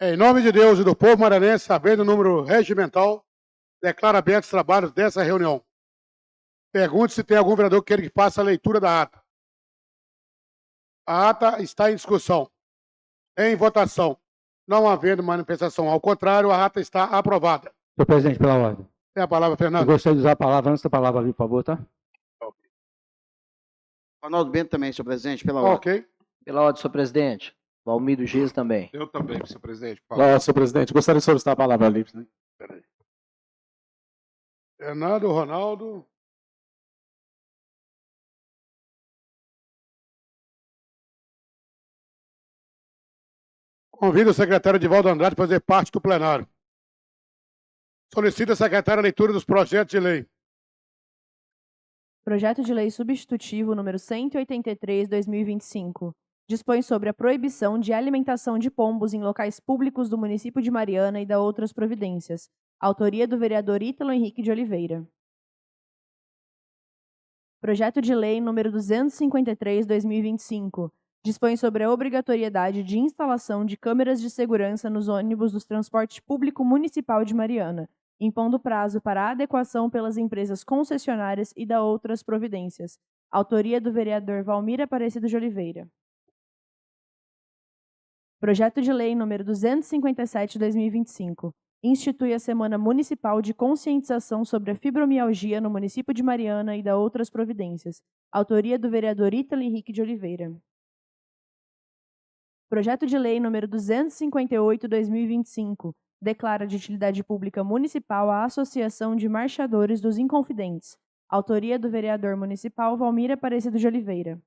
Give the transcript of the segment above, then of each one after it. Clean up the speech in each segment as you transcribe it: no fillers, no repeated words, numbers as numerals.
Em nome de Deus e do povo maranhense, sabendo o número regimental, declaro abertos os trabalhos dessa reunião. Pergunte se tem algum vereador que queira que faça a leitura da ata. A ata está em discussão. Em votação. Não havendo manifestação ao contrário, a ata está aprovada. Senhor presidente, pela ordem. Tem a palavra, Eu Fernando. gostaria de usar a palavra antes da palavra ali, por favor, tá? Ronaldo Bento também, senhor presidente, pela ordem. Ok. Pela ordem, senhor presidente. Valmir Giz também. Eu também, senhor presidente. Pela ordem, senhor presidente. Gostaria de solicitar a palavra ali. Peraí. Fernando, Ronaldo. Convido o secretário Edivaldo Andrade para fazer parte do plenário. Solicita a secretária a leitura dos projetos de lei. Projeto de Lei Substitutivo número 183/2025. Dispõe sobre a proibição de alimentação de pombos em locais públicos do município de Mariana e da outras providências. Autoria do vereador Ítalo Henrique de Oliveira. Projeto de Lei número 253/2025. Dispõe sobre a obrigatoriedade de instalação de câmeras de segurança nos ônibus do transporte público municipal de Mariana, impondo prazo para adequação pelas empresas concessionárias e da outras providências. Autoria do vereador Valmir Aparecido de Oliveira. Projeto de Lei número 257/2025. Institui a Semana Municipal de Conscientização sobre a Fibromialgia no município de Mariana e da outras providências. Autoria do vereador Ítalo Henrique de Oliveira. Projeto de Lei número 258/2025. Declara de utilidade pública municipal a Associação de Marchadores dos Inconfidentes. Autoria do vereador municipal Valmir Aparecido de Oliveira.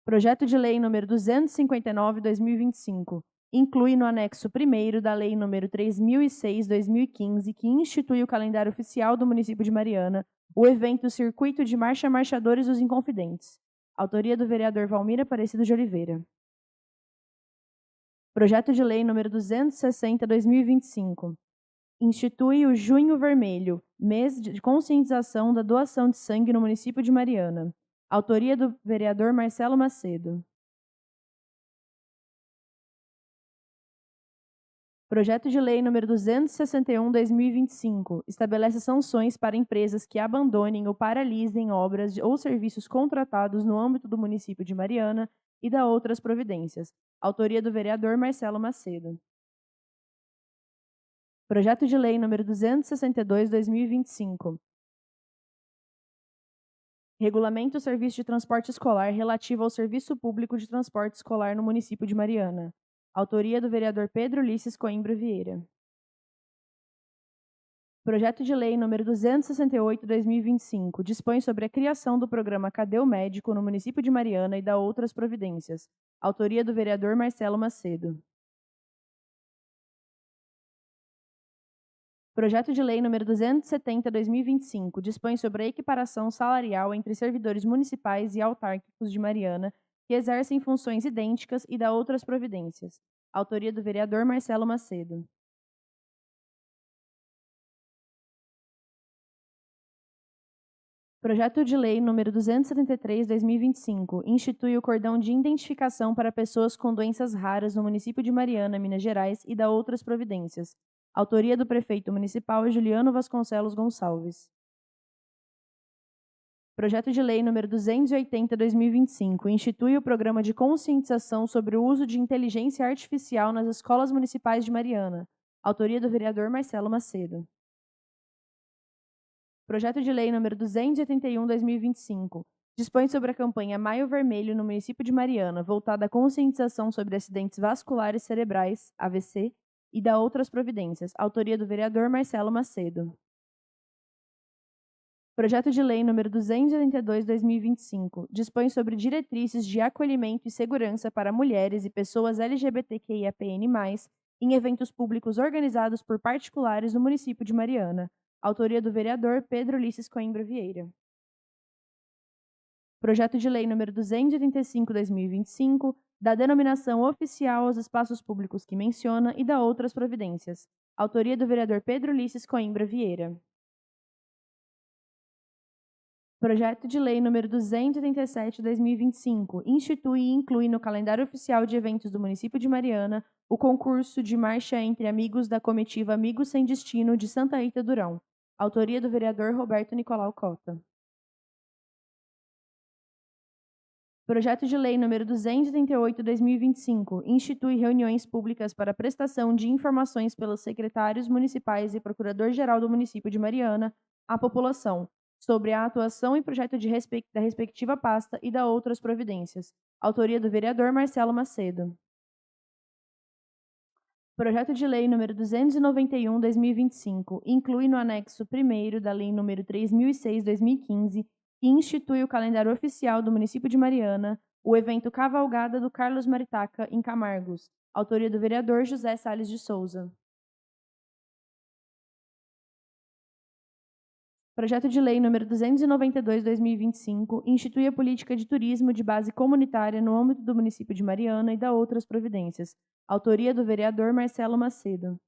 Projeto de Lei número 259/2025. Inclui no anexo 1º da Lei número 3006/2015, que institui o calendário oficial do município de Mariana, o evento Circuito de Marcha Marchadores dos Inconfidentes. Autoria do vereador Valmir Aparecido de Oliveira. Projeto de Lei número 260/2025. Institui o Junho Vermelho, mês de conscientização da doação de sangue no município de Mariana. Autoria do vereador Marcelo Macedo. Projeto de Lei número 261/2025. Estabelece sanções para empresas que abandonem ou paralisem obras ou serviços contratados no âmbito do município de Mariana e da outras providências. Autoria do vereador Marcelo Macedo. Projeto de Lei número 262/2025. Regulamenta o serviço de transporte escolar relativo ao serviço público de transporte escolar no município de Mariana. Autoria do vereador Pedro Ulisses Coimbra Vieira. Projeto de Lei número 268/2025. Dispõe sobre a criação do programa Cadê o Médico no município de Mariana e da outras providências. Autoria do vereador Marcelo Macedo. Projeto de Lei número 270/2025. Dispõe sobre a equiparação salarial entre servidores municipais e autárquicos de Mariana que exercem funções idênticas e da outras providências. Autoria do vereador Marcelo Macedo. Projeto de Lei número 273/2025. Institui o cordão de identificação para pessoas com doenças raras no município de Mariana, Minas Gerais e da outras providências. Autoria do prefeito municipal Juliano Vasconcelos Gonçalves. Projeto de Lei número 280/2025. Institui o programa de conscientização sobre o uso de inteligência artificial nas escolas municipais de Mariana. Autoria do vereador Marcelo Macedo. Projeto de Lei número 281/2025. Dispõe sobre a campanha Maio Vermelho no município de Mariana, voltada à conscientização sobre acidentes vasculares cerebrais, AVC, e da outras providências. Autoria do vereador Marcelo Macedo. Projeto de Lei número 282/2025. Dispõe sobre diretrizes de acolhimento e segurança para mulheres e pessoas LGBTQIAPN+, em eventos públicos organizados por particulares no município de Mariana. Autoria do vereador Pedro Ulisses Coimbra Vieira. Projeto de Lei número 285/2025, dá denominação oficial aos espaços públicos que menciona e da outras providências. Autoria do vereador Pedro Ulisses Coimbra Vieira. Projeto de Lei número 287/2025, institui e inclui no calendário oficial de eventos do município de Mariana o concurso de marcha entre amigos da comitiva Amigos Sem Destino de Santa Rita Durão. Autoria do vereador Roberto Nicolau Cota. Projeto de Lei nº 238/2025 institui reuniões públicas para prestação de informações pelos secretários municipais e procurador-geral do município de Mariana à população sobre a atuação e projeto da respectiva pasta e da outras providências. Autoria do vereador Marcelo Macedo. Projeto de Lei nº 291/2025 inclui no anexo 1º da Lei nº 3006/2015 que institui o calendário oficial do município de Mariana, o evento Cavalgada do Carlos Maritaca, em Camargos. Autoria do vereador José Salles de Souza. Projeto de Lei nº 292/2025 institui a política de turismo de base comunitária no âmbito do município de Mariana e da outras providências. Autoria do vereador Marcelo Macedo.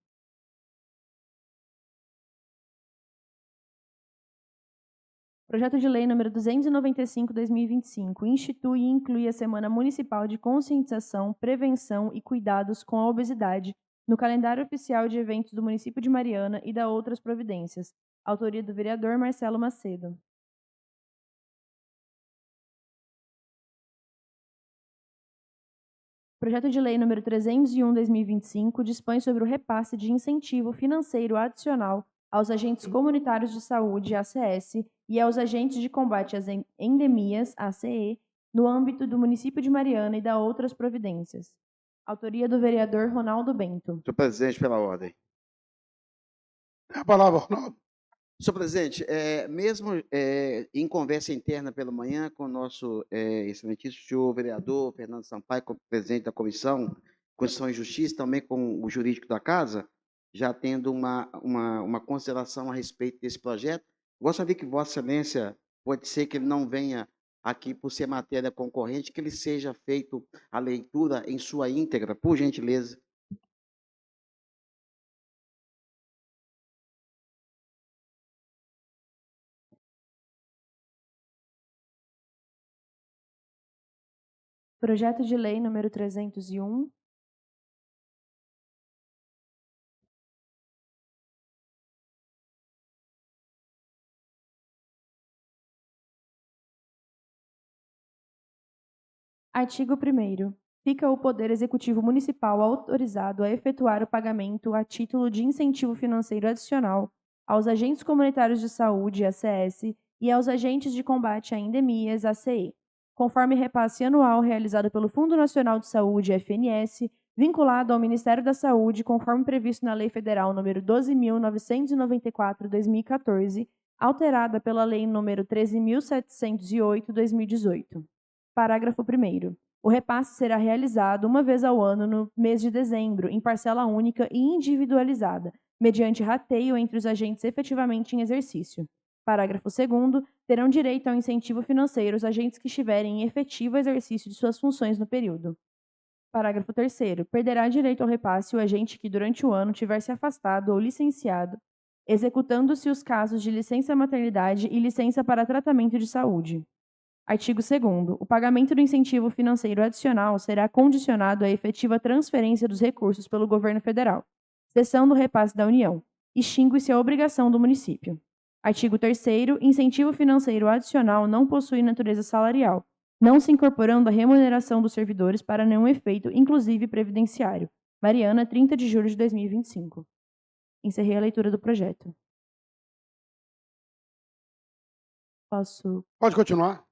Projeto de Lei nº 295/2025 institui e inclui a Semana Municipal de Conscientização, Prevenção e Cuidados com a Obesidade no calendário oficial de eventos do município de Mariana e da outras providências. Autoria do vereador Marcelo Macedo. Projeto de Lei nº 301/2025 dispõe sobre o repasse de incentivo financeiro adicional aos agentes comunitários de saúde, ACS, e aos agentes de combate às endemias, ACE, no âmbito do município de Mariana e da outras providências. Autoria do vereador Ronaldo Bento. Senhor presidente, pela ordem. Tem a palavra, Ronaldo. Senhor presidente, mesmo em conversa interna pela manhã com o nosso excelentíssimo senhor vereador Fernando Sampaio, como presidente da Comissão e Justiça, também com o jurídico da casa, já tendo uma consideração a respeito desse projeto, gostaria que Vossa Excelência, pode ser que ele não venha aqui por ser matéria concorrente, que ele seja feito a leitura em sua íntegra, por gentileza. Projeto de Lei nº 301. Artigo 1º. Fica o Poder Executivo Municipal autorizado a efetuar o pagamento a título de incentivo financeiro adicional aos agentes comunitários de saúde, ACS, e aos agentes de combate a endemias, ACE, conforme repasse anual realizado pelo Fundo Nacional de Saúde, FNS, vinculado ao Ministério da Saúde, conforme previsto na Lei Federal nº 12.994/2014, alterada pela Lei nº 13.708/2018. Parágrafo 1º. O repasse será realizado uma vez ao ano no mês de dezembro, em parcela única e individualizada, mediante rateio entre os agentes efetivamente em exercício. Parágrafo 2º. Terão direito ao incentivo financeiro os agentes que estiverem em efetivo exercício de suas funções no período. Parágrafo 3º. Perderá direito ao repasse o agente que durante o ano tiver se afastado ou licenciado, executando-se os casos de licença maternidade e licença para tratamento de saúde. Artigo 2º. O pagamento do incentivo financeiro adicional será condicionado à efetiva transferência dos recursos pelo governo federal, cessão do repasse da União. Extingue-se a obrigação do município. Artigo 3º. Incentivo financeiro adicional não possui natureza salarial, não se incorporando à remuneração dos servidores para nenhum efeito, inclusive previdenciário. Mariana, 30 de julho de 2025. Encerrei a leitura do projeto. Posso... Pode continuar.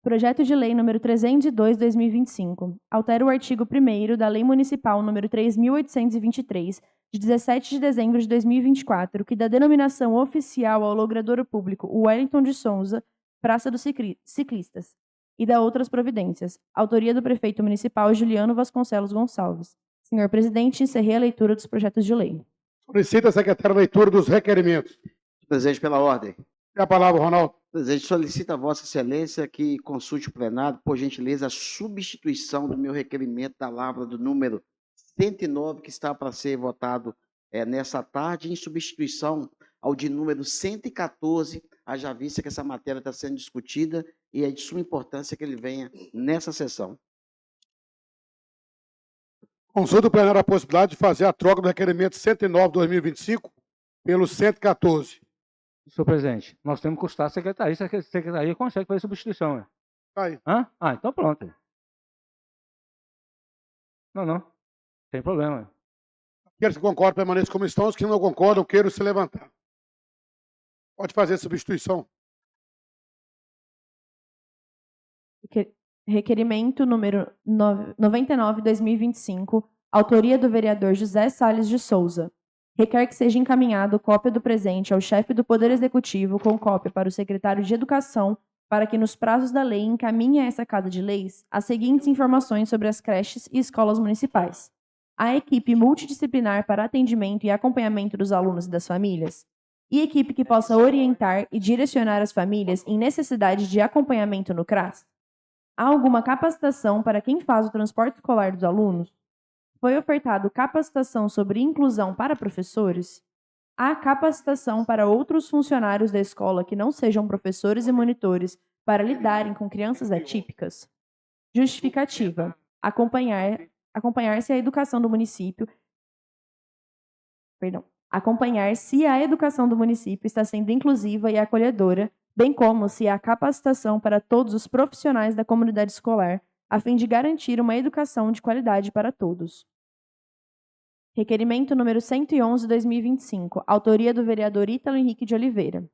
Projeto de Lei nº 302/2025. Altera o artigo 1º da Lei Municipal nº 3.823, de 17 de dezembro de 2024, que dá denominação oficial ao logradouro público Wellington de Souza, Praça dos Ciclistas, e da outras providências. Autoria do prefeito municipal Juliano Vasconcelos Gonçalves. Senhor presidente, encerrei a leitura dos projetos de lei. Solicita, secretário, a leitura dos requerimentos. Presidente, pela ordem. Tem a palavra, Ronaldo. Presidente, solicita a Vossa Excelência que consulte o plenário, por gentileza, a substituição do meu requerimento da lavra do número 109, que está para ser votado nessa tarde, em substituição ao de número 114, haja vista que essa matéria está sendo discutida e é de suma importância que ele venha nessa sessão. Consulta o plenário a possibilidade de fazer a troca do requerimento 109/2025 pelo 114. Senhor presidente, nós temos que custar a secretaria, se a secretaria consegue fazer substituição. Né? Tá aí. Hã? Ah, então pronto. Não. Tem problema. Aqueles que concordam permaneçam como estão, os que não concordam queiram se levantar. Pode fazer a substituição. Requerimento número 99/2025, autoria do vereador José Salles de Souza. Requer que seja encaminhado cópia do presente ao chefe do Poder Executivo com cópia para o secretário de Educação para que, nos prazos da lei, encaminhe a essa Casa de Leis as seguintes informações sobre as creches e escolas municipais. A equipe multidisciplinar para atendimento e acompanhamento dos alunos e das famílias. E equipe que possa orientar e direcionar as famílias em necessidade de acompanhamento no CRAS. Há alguma capacitação para quem faz o transporte escolar dos alunos? Foi ofertado capacitação sobre inclusão para professores? Há capacitação para outros funcionários da escola que não sejam professores e monitores para lidarem com crianças atípicas? Justificativa. Acompanhar-se a educação do município. Acompanhar se a educação do município está sendo inclusiva e acolhedora, bem como se há capacitação para todos os profissionais da comunidade escolar, a fim de garantir uma educação de qualidade para todos. Requerimento número 111/2025, autoria do vereador Ítalo Henrique de Oliveira.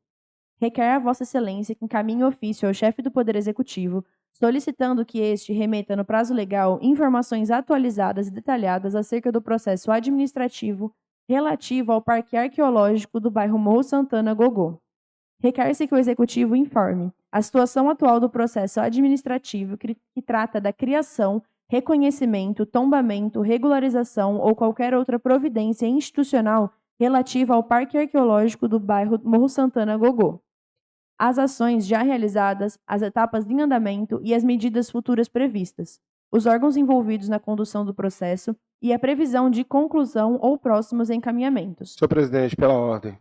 Requer a Vossa Excelência que encaminhe ofício ao chefe do Poder Executivo, solicitando que este remeta no prazo legal informações atualizadas e detalhadas acerca do processo administrativo relativo ao Parque Arqueológico do bairro Morro Santana Gogô. Requer-se que o Executivo informe a situação atual do processo administrativo que trata da criação, reconhecimento, tombamento, regularização ou qualquer outra providência institucional relativa ao Parque Arqueológico do bairro Morro Santana Gogô. As ações já realizadas, as etapas em andamento e as medidas futuras previstas, os órgãos envolvidos na condução do processo e a previsão de conclusão ou próximos encaminhamentos. Senhor presidente, pela ordem.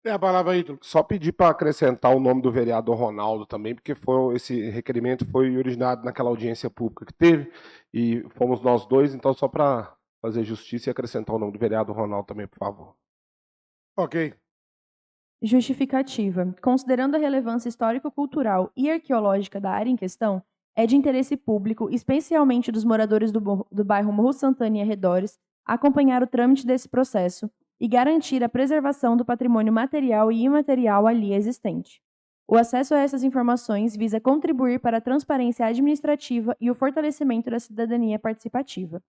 Tem a palavra, Ítalo. Só pedir para acrescentar o nome do vereador Ronaldo também, porque esse requerimento foi originado naquela audiência pública que teve, e fomos nós dois, então só para fazer justiça e acrescentar o nome do vereador Ronaldo também, por favor. Ok. Justificativa. Considerando a relevância histórico-cultural e arqueológica da área em questão, é de interesse público, especialmente dos moradores do bairro Morro Santana e arredores, acompanhar o trâmite desse processo e garantir a preservação do patrimônio material e imaterial ali existente. O acesso a essas informações visa contribuir para a transparência administrativa e o fortalecimento da cidadania participativa.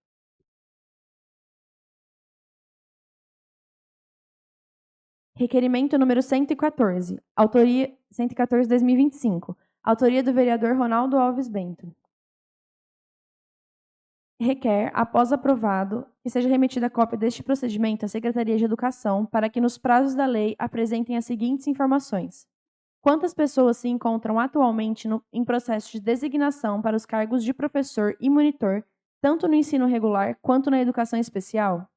Requerimento número 114, autoria 114/2025, autoria do vereador Ronaldo Alves Bento. Requer, após aprovado, que seja remetida a cópia deste procedimento à Secretaria de Educação para que, nos prazos da lei, apresentem as seguintes informações. Quantas pessoas se encontram atualmente em processo de designação para os cargos de professor e monitor, tanto no ensino regular quanto na educação especial?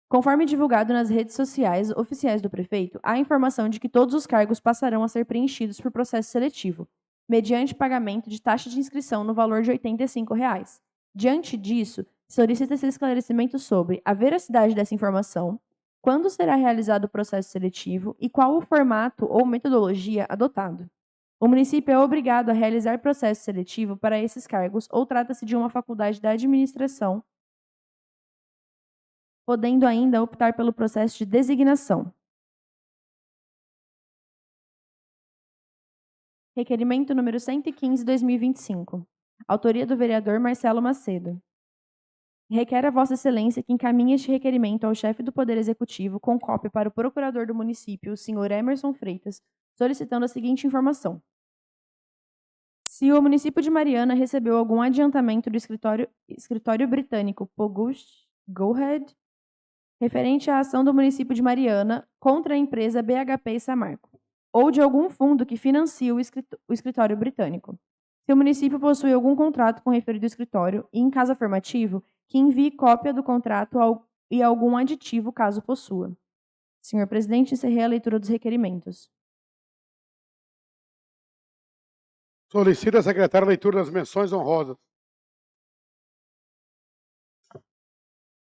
Conforme divulgado nas redes sociais oficiais do prefeito, há informação de que todos os cargos passarão a ser preenchidos por processo seletivo, mediante pagamento de taxa de inscrição no valor de R$ 85. Diante disso, solicita-se esclarecimento sobre a veracidade dessa informação, quando será realizado o processo seletivo e qual o formato ou metodologia adotado. O município é obrigado a realizar processo seletivo para esses cargos ou trata-se de uma faculdade da administração, podendo ainda optar pelo processo de designação. Requerimento número 115/2025. Autoria do vereador Marcelo Macedo. Requer a Vossa Excelência que encaminhe este requerimento ao chefe do Poder Executivo com cópia para o procurador do município, o senhor Emerson Freitas, solicitando a seguinte informação. Se o município de Mariana recebeu algum adiantamento do escritório britânico Pogust Go-Ahead, referente à ação do município de Mariana contra a empresa BHP e Samarco, ou de algum fundo que financia o escritório britânico. Se o município possui algum contrato com o referido escritório e, em caso afirmativo, que envie cópia do contrato e algum aditivo, caso possua. Senhor presidente, encerrei a leitura dos requerimentos. Solicita a secretária a leitura das menções honrosas.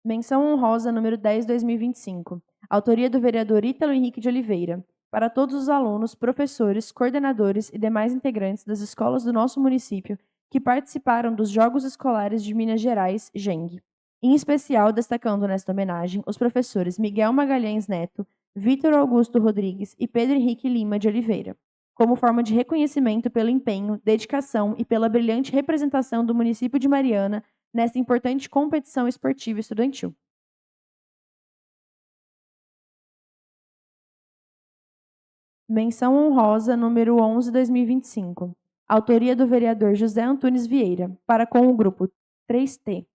Menção honrosa número 10/2025. Autoria do vereador Ítalo Henrique de Oliveira. Para todos os alunos, professores, coordenadores e demais integrantes das escolas do nosso município que participaram dos Jogos Escolares de Minas Gerais, GENG. Em especial, destacando nesta homenagem os professores Miguel Magalhães Neto, Vitor Augusto Rodrigues e Pedro Henrique Lima de Oliveira, como forma de reconhecimento pelo empenho, dedicação e pela brilhante representação do município de Mariana nesta importante competição esportiva estudantil. Menção honrosa número 11/2025. Autoria do vereador José Antunes Vieira, para com o grupo 3T,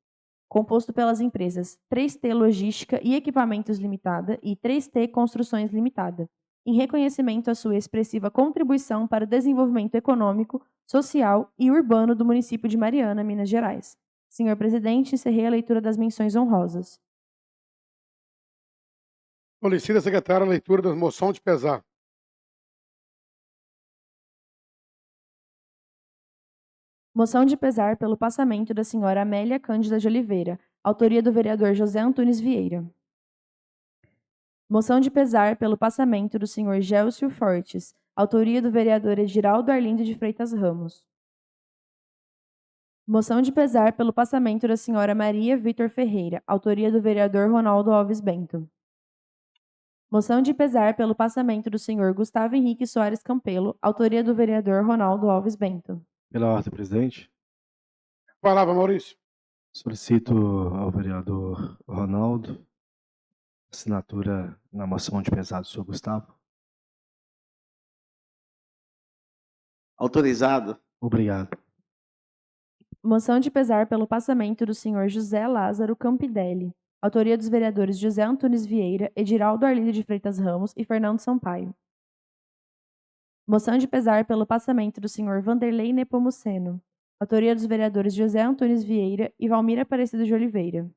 composto pelas empresas 3T Logística e Equipamentos Limitada e 3T Construções Limitada, em reconhecimento à sua expressiva contribuição para o desenvolvimento econômico, social e urbano do município de Mariana, Minas Gerais. Senhor presidente, encerrei a leitura das menções honrosas. Solicita a secretária a leitura da moção de pesar. Moção de pesar pelo passamento da senhora Amélia Cândida de Oliveira, autoria do vereador José Antunes Vieira. Moção de pesar pelo passamento do senhor Gélcio Fortes, autoria do vereador Ediraldo Arlindo de Freitas Ramos. Moção de pesar pelo passamento da senhora Maria Vitor Ferreira, autoria do vereador Ronaldo Alves Bento. Moção de pesar pelo passamento do senhor Gustavo Henrique Soares Campelo, autoria do vereador Ronaldo Alves Bento. Pela ordem, presidente, Palavra, Maurício. solicito ao vereador Ronaldo assinatura na moção de pesar do senhor Gustavo. Autorizado. Obrigado. Moção de pesar pelo passamento do senhor José Lázaro Campidelli, autoria dos vereadores José Antunes Vieira, Ediraldo Arlindo de Freitas Ramos e Fernando Sampaio. Moção de pesar pelo passamento do senhor Vanderlei Nepomuceno, autoria dos vereadores José Antunes Vieira e Valmir Aparecido de Oliveira.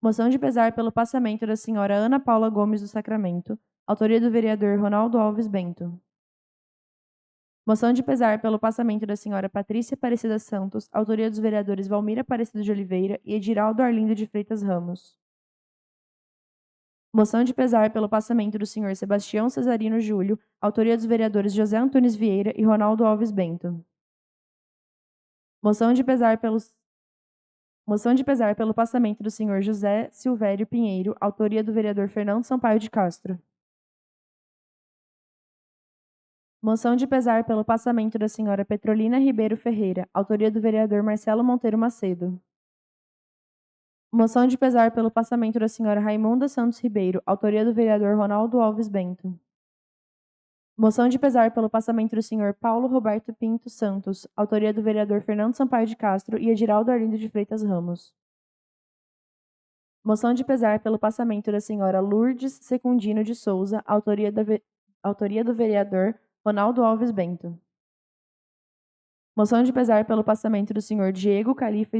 Moção de pesar pelo passamento da senhora Ana Paula Gomes do Sacramento, autoria do vereador Ronaldo Alves Bento. Moção de pesar pelo passamento da senhora Patrícia Aparecida Santos, autoria dos vereadores Valmir Aparecido de Oliveira e Ediraldo Arlindo de Freitas Ramos. Moção de pesar pelo passamento do senhor Sebastião Cesarino Júlio, autoria dos vereadores José Antunes Vieira e Ronaldo Alves Bento. Moção de pesar pelo passamento do senhor José Silvério Pinheiro, autoria do vereador Fernando Sampaio de Castro. Moção de pesar pelo passamento da senhora Petrolina Ribeiro Ferreira, autoria do vereador Marcelo Monteiro Macedo. Moção de pesar pelo passamento da senhora Raimunda Santos Ribeiro, autoria do vereador Ronaldo Alves Bento. Moção de pesar pelo passamento do senhor Paulo Roberto Pinto Santos, autoria do vereador Fernando Sampaio de Castro e Ediraldo Arlindo de Freitas Ramos. Moção de pesar pelo passamento da senhora Lourdes Secundino de Souza, autoria do vereador Ronaldo Alves Bento. Moção de pesar pelo passamento do senhor Diego Califa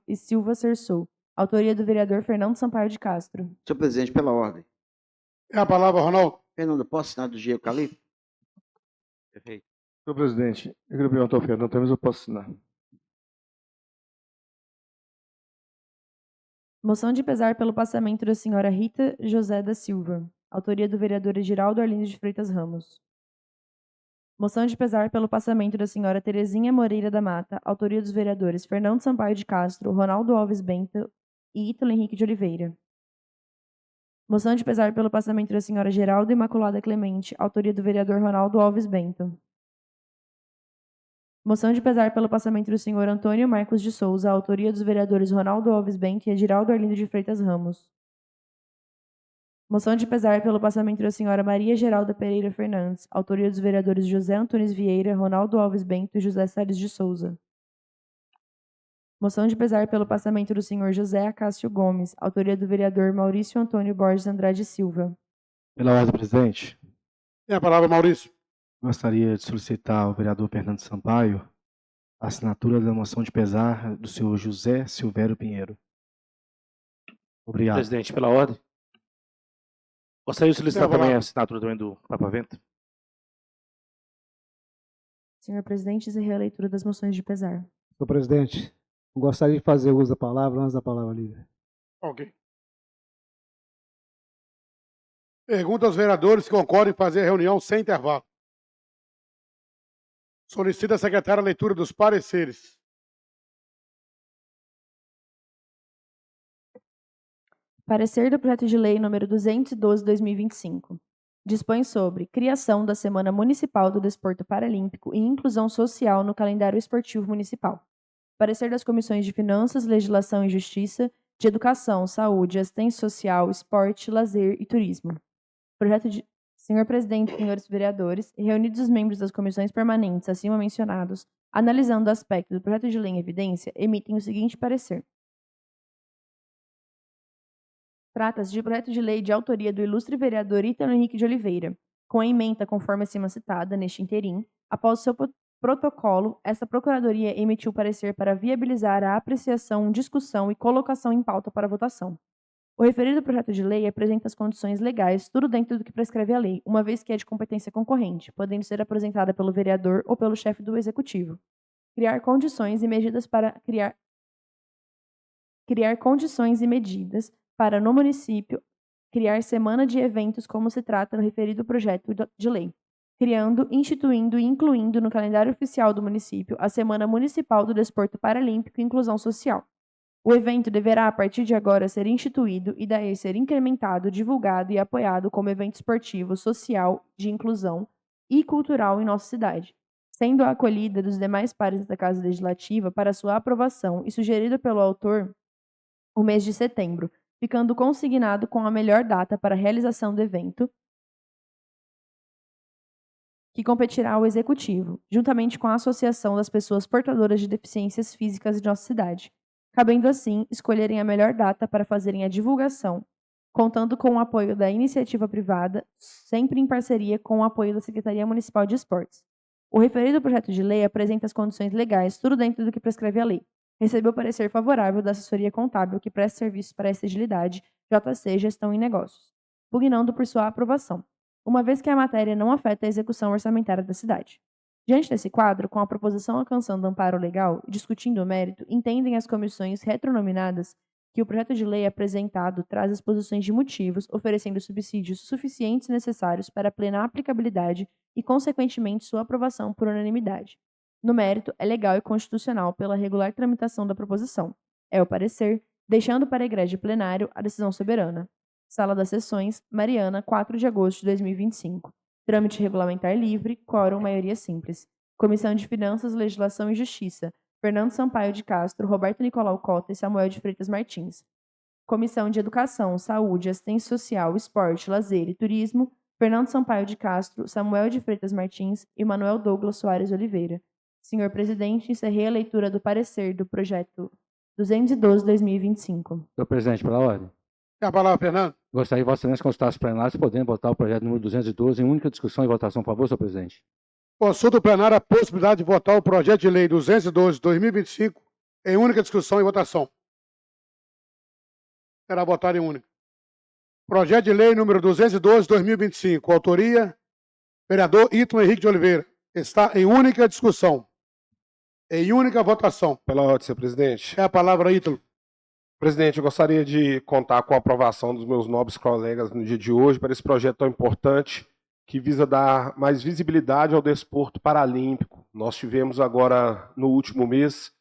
e Silva Cersou, autoria do vereador Fernando Sampaio de Castro. Senhor presidente, pela ordem. É a palavra, Ronaldo. Fernando, posso assinar do Diego Califa? Perfeito. Senhor presidente, eu queria perguntar ao Fernando, talvez eu possa assinar. Moção de pesar pelo passamento da senhora Rita José da Silva, autoria do vereador Ediraldo Arlindo de Freitas Ramos. Moção de pesar pelo passamento da senhora Terezinha Moreira da Mata, autoria dos vereadores Fernando Sampaio de Castro, Ronaldo Alves Bento e Ítalo Henrique de Oliveira. Moção de pesar pelo passamento da senhora Geralda Imaculada Clemente, autoria do vereador Ronaldo Alves Bento. Moção de pesar pelo passamento do senhor Antônio Marcos de Souza, autoria dos vereadores Ronaldo Alves Bento e Ediraldo Arlindo de Freitas Ramos. Moção de pesar pelo passamento da senhora Maria Geralda Pereira Fernandes, autoria dos vereadores José Antunes Vieira, Ronaldo Alves Bento e José Salles de Souza. Moção de pesar pelo passamento do senhor José Acácio Gomes, autoria do vereador Maurício Antônio Borges Andrade Silva. Pela ordem, presidente, É a palavra, Maurício. gostaria de solicitar ao vereador Fernando Sampaio a assinatura da moção de pesar do senhor José Silvério Pinheiro. Obrigado. Presidente, pela ordem. Gostaria de solicitar Vai lá. também a assinatura também do Papa Vento. Senhor presidente, encerrei a leitura das moções de pesar. Senhor presidente, gostaria de fazer uso da palavra antes da palavra livre. Ok. Pergunta aos vereadores que concordam em fazer a reunião sem intervalo. Solicita a secretária a leitura dos pareceres. Parecer do projeto de lei número 212/2025. Dispõe sobre criação da Semana Municipal do Desporto Paralímpico e inclusão social no calendário esportivo municipal. Parecer das comissões de Finanças, Legislação e Justiça, de Educação, Saúde, Assistência Social, Esporte, Lazer e Turismo. Senhor Presidente, senhores vereadores, reunidos os membros das comissões permanentes acima mencionados, analisando o aspecto do projeto de lei em evidência, emitem o seguinte parecer. Trata-se de projeto de lei de autoria do ilustre vereador Ítalo Henrique de Oliveira, com a ementa conforme acima citada, neste interim. Após o seu protocolo, esta Procuradoria emitiu parecer para viabilizar a apreciação, discussão e colocação em pauta para votação. O referido projeto de lei apresenta as condições legais, tudo dentro do que prescreve a lei, uma vez que é de competência concorrente, podendo ser apresentada pelo vereador ou pelo chefe do Executivo. Criar condições e medidas para no município criar semana de eventos como se trata no referido projeto de lei, criando, instituindo e incluindo no calendário oficial do município a Semana Municipal do Desporto Paralímpico e Inclusão Social. O evento deverá, a partir de agora, ser instituído e daí ser incrementado, divulgado e apoiado como evento esportivo, social, de inclusão e cultural em nossa cidade, sendo a acolhida dos demais pares da Casa Legislativa para sua aprovação e sugerido pelo autor o mês de setembro, ficando consignado com a melhor data para a realização do evento, que competirá ao Executivo, juntamente com a Associação das Pessoas Portadoras de Deficiências Físicas de nossa cidade, cabendo assim escolherem a melhor data para fazerem a divulgação, contando com o apoio da iniciativa privada, sempre em parceria com o apoio da Secretaria Municipal de Esportes. O referido projeto de lei apresenta as condições legais, tudo dentro do que prescreve a lei. Recebeu parecer favorável da assessoria contábil que presta serviços para essa agilidade, JC Gestão em Negócios, pugnando por sua aprovação, uma vez que a matéria não afeta a execução orçamentária da cidade. Diante desse quadro, com a proposição alcançando amparo legal e discutindo o mérito, entendem as comissões retronominadas que o projeto de lei apresentado traz exposições de motivos, oferecendo subsídios suficientes e necessários para a plena aplicabilidade e, consequentemente, sua aprovação por unanimidade. No mérito, é legal e constitucional pela regular tramitação da proposição. É o parecer, deixando para a Igreja Plenário a decisão soberana. Sala das Sessões, Mariana, 4 de agosto de 2025. Trâmite regulamentar livre, quórum maioria simples. Comissão de Finanças, Legislação e Justiça, Fernando Sampaio de Castro, Roberto Nicolau Cota e Samuel de Freitas Martins. Comissão de Educação, Saúde, Assistência Social, Esporte, Lazer e Turismo, Fernando Sampaio de Castro, Samuel de Freitas Martins e Manuel Douglas Soares Oliveira. Senhor Presidente, encerrei a leitura do parecer do projeto 212/2025. Senhor Presidente, pela ordem. Tem a palavra, Fernando. Gostaria que Vossa Excelência consultasse os plenários podendo votar o projeto número 212 em única discussão e votação. Por favor, senhor presidente. Consulta o plenário a possibilidade de votar o projeto de lei 212/2025 em única discussão e votação. Será votado em única. Projeto de lei número 212/2025, autoria, vereador Ítalo Henrique de Oliveira. Está em única discussão. Em única votação. Pela ordem, senhor presidente. É a palavra, Ítalo. Presidente, eu gostaria de contar com a aprovação dos meus nobres colegas no dia de hoje para esse projeto tão importante que visa dar mais visibilidade ao desporto paralímpico. Nós tivemos agora, no último mês,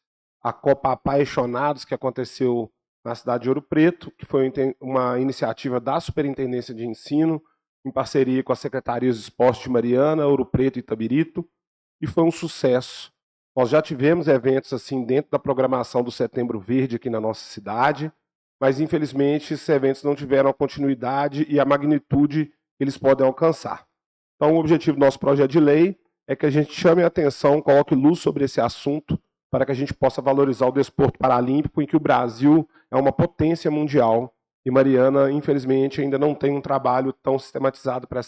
a Copa Apaixonados, que aconteceu na cidade de Ouro Preto, que foi uma iniciativa da Superintendência de Ensino, em parceria com as Secretarias de Esporte de Mariana, Ouro Preto e Itabirito, e foi um sucesso. Nós já tivemos eventos assim dentro da programação do Setembro Verde aqui na nossa cidade, mas infelizmente esses eventos não tiveram a continuidade e a magnitude que eles podem alcançar. Então o objetivo do nosso projeto de lei é que a gente chame a atenção, coloque luz sobre esse assunto, para que a gente possa valorizar o desporto paralímpico, em que o Brasil é uma potência mundial e Mariana, infelizmente, ainda não tem um trabalho tão sistematizado para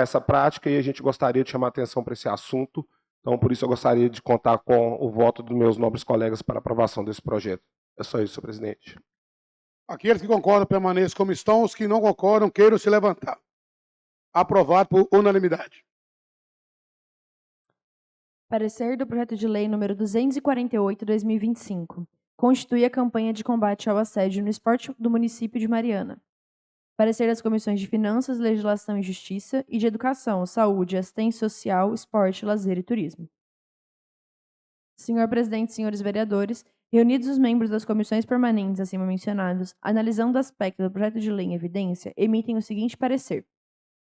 essa prática, e a gente gostaria de chamar a atenção para esse assunto. Então, por isso, eu gostaria de contar com o voto dos meus nobres colegas para a aprovação desse projeto. É só isso, senhor presidente. Aqueles que concordam permaneçam como estão, os que não concordam queiram se levantar. Aprovado por unanimidade. Parecer do projeto de lei número 248/2025. constitui a campanha de combate ao assédio no esporte do município de Mariana. Parecer das comissões de Finanças, Legislação e Justiça e de Educação, Saúde, Assistência Social, Esporte, Lazer e Turismo. Senhor presidente, senhores vereadores, reunidos os membros das comissões permanentes acima mencionados, analisando o aspecto do projeto de lei em evidência, emitem o seguinte parecer.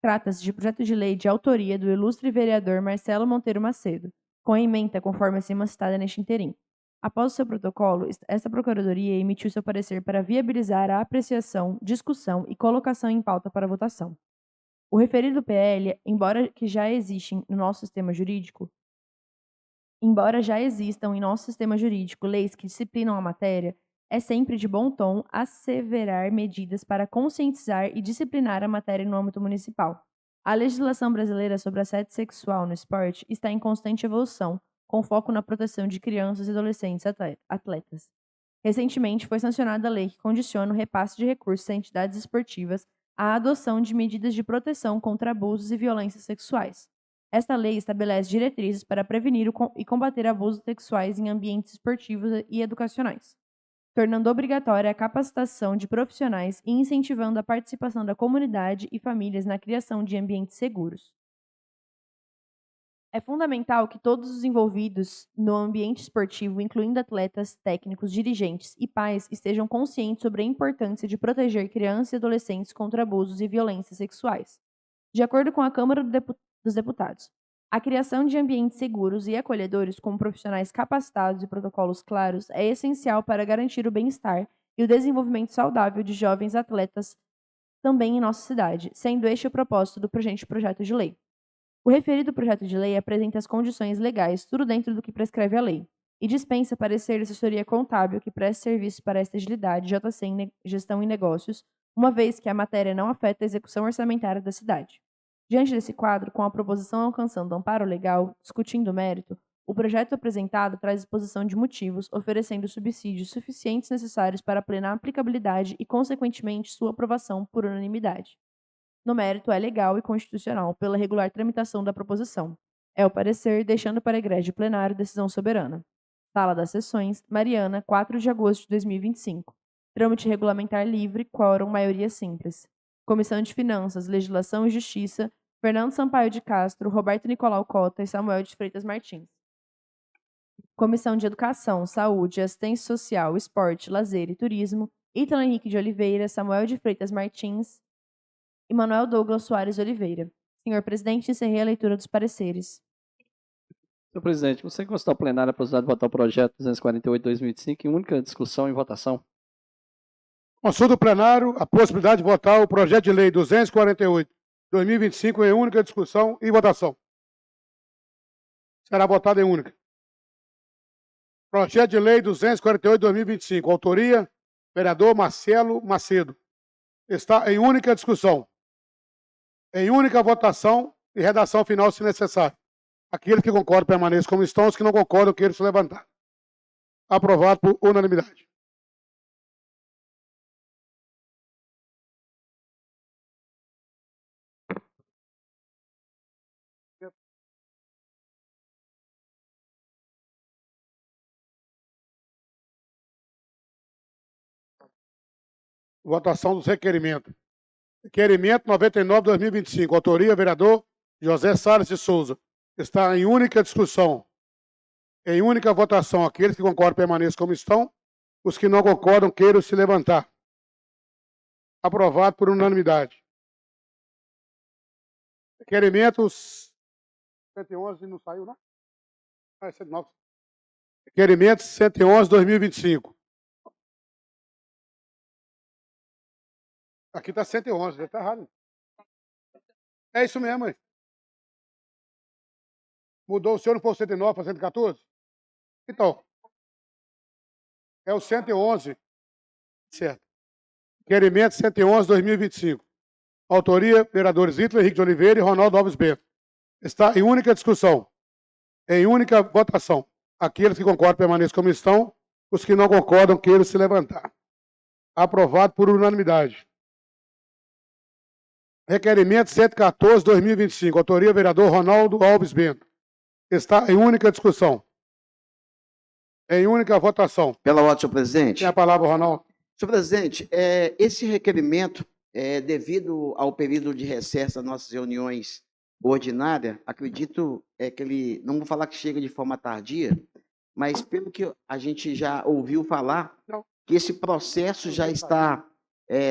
Trata-se de projeto de lei de autoria do ilustre vereador Marcelo Monteiro Macedo, com a ementa conforme acima citada neste interim. Após o seu protocolo, esta Procuradoria emitiu seu parecer para viabilizar a apreciação, discussão e colocação em pauta para votação. O referido PL, embora já existam em nosso sistema jurídico leis que disciplinam a matéria, é sempre de bom tom asseverar medidas para conscientizar e disciplinar a matéria no âmbito municipal. A legislação brasileira sobre assédio sexual no esporte está em constante evolução, com foco na proteção de crianças e adolescentes atletas. Recentemente, foi sancionada a lei que condiciona o repasse de recursos a entidades esportivas à adoção de medidas de proteção contra abusos e violências sexuais. Esta lei estabelece diretrizes para prevenir e combater abusos sexuais em ambientes esportivos e educacionais, tornando obrigatória a capacitação de profissionais e incentivando a participação da comunidade e famílias na criação de ambientes seguros. É fundamental que todos os envolvidos no ambiente esportivo, incluindo atletas, técnicos, dirigentes e pais, estejam conscientes sobre a importância de proteger crianças e adolescentes contra abusos e violências sexuais. De acordo com a Câmara dos Deputados, a criação de ambientes seguros e acolhedores com profissionais capacitados e protocolos claros é essencial para garantir o bem-estar e o desenvolvimento saudável de jovens atletas também em nossa cidade, sendo este o propósito do presente projeto de lei. O referido projeto de lei apresenta as condições legais, tudo dentro do que prescreve a lei, e dispensa parecer de assessoria contábil que preste serviço para esta agilidade, JC em gestão e negócios, uma vez que a matéria não afeta a execução orçamentária da cidade. Diante desse quadro, com a proposição alcançando amparo legal, discutindo o mérito, o projeto apresentado traz exposição de motivos, oferecendo subsídios suficientes necessários para a plena aplicabilidade e, consequentemente, sua aprovação por unanimidade. No mérito, é legal e constitucional pela regular tramitação da proposição. É o parecer, deixando para egrégio plenário decisão soberana. Sala das Sessões, Mariana, 4 de agosto de 2025. Trâmite regulamentar livre, quórum, maioria simples. Comissão de Finanças, Legislação e Justiça, Fernando Sampaio de Castro, Roberto Nicolau Cota e Samuel de Freitas Martins. Comissão de Educação, Saúde, Assistência Social, Esporte, Lazer e Turismo, Ítalo Henrique de Oliveira, Samuel de Freitas Martins e Manuel Douglas Soares Oliveira. Senhor presidente, encerrei a leitura dos pareceres. Senhor presidente, você consta ao plenário a possibilidade de votar o projeto 248/2025 em única discussão e votação? Consulta o plenário a possibilidade de votar o projeto de lei 248/2025 em única discussão e votação. Será votado em única. Projeto de lei 248/2025, autoria, vereador Marcelo Macedo. Está em única discussão. Em única votação e redação final, se necessário. Aqueles que concordam permaneçam como estão, os que não concordam queiram se levantar. Aprovado por unanimidade. Votação dos requerimentos. Requerimento 99/2025. Autoria, vereador José Salles de Souza. Está em única discussão. Em única votação. Aqueles que concordam permaneçam como estão. Os que não concordam queiram se levantar. Aprovado por unanimidade. Requerimentos 111 não saiu, não? Ah, 109. Requerimento 111/2025. Aqui está 111, está errado. É isso mesmo, hein? Mudou o senhor, não foi o 109 para 114? Então, é o 111. Certo. Requerimento 111/2025. Autoria, vereadores Ítalo Henrique de Oliveira e Ronaldo Alves Bento. Está em única discussão. Em única votação. Aqueles que concordam permaneçam como estão. Os que não concordam queiram se levantar. Aprovado por unanimidade. Requerimento 114/2025. Autoria, vereador Ronaldo Alves Bento. Está em única discussão. Em única votação. Pela ordem, senhor presidente. Tem a palavra, Ronaldo. Senhor presidente, esse requerimento, devido ao período de recesso das nossas reuniões ordinárias, acredito que ele, não vou falar que chega de forma tardia, mas pelo que a gente já ouviu falar, que esse processo já está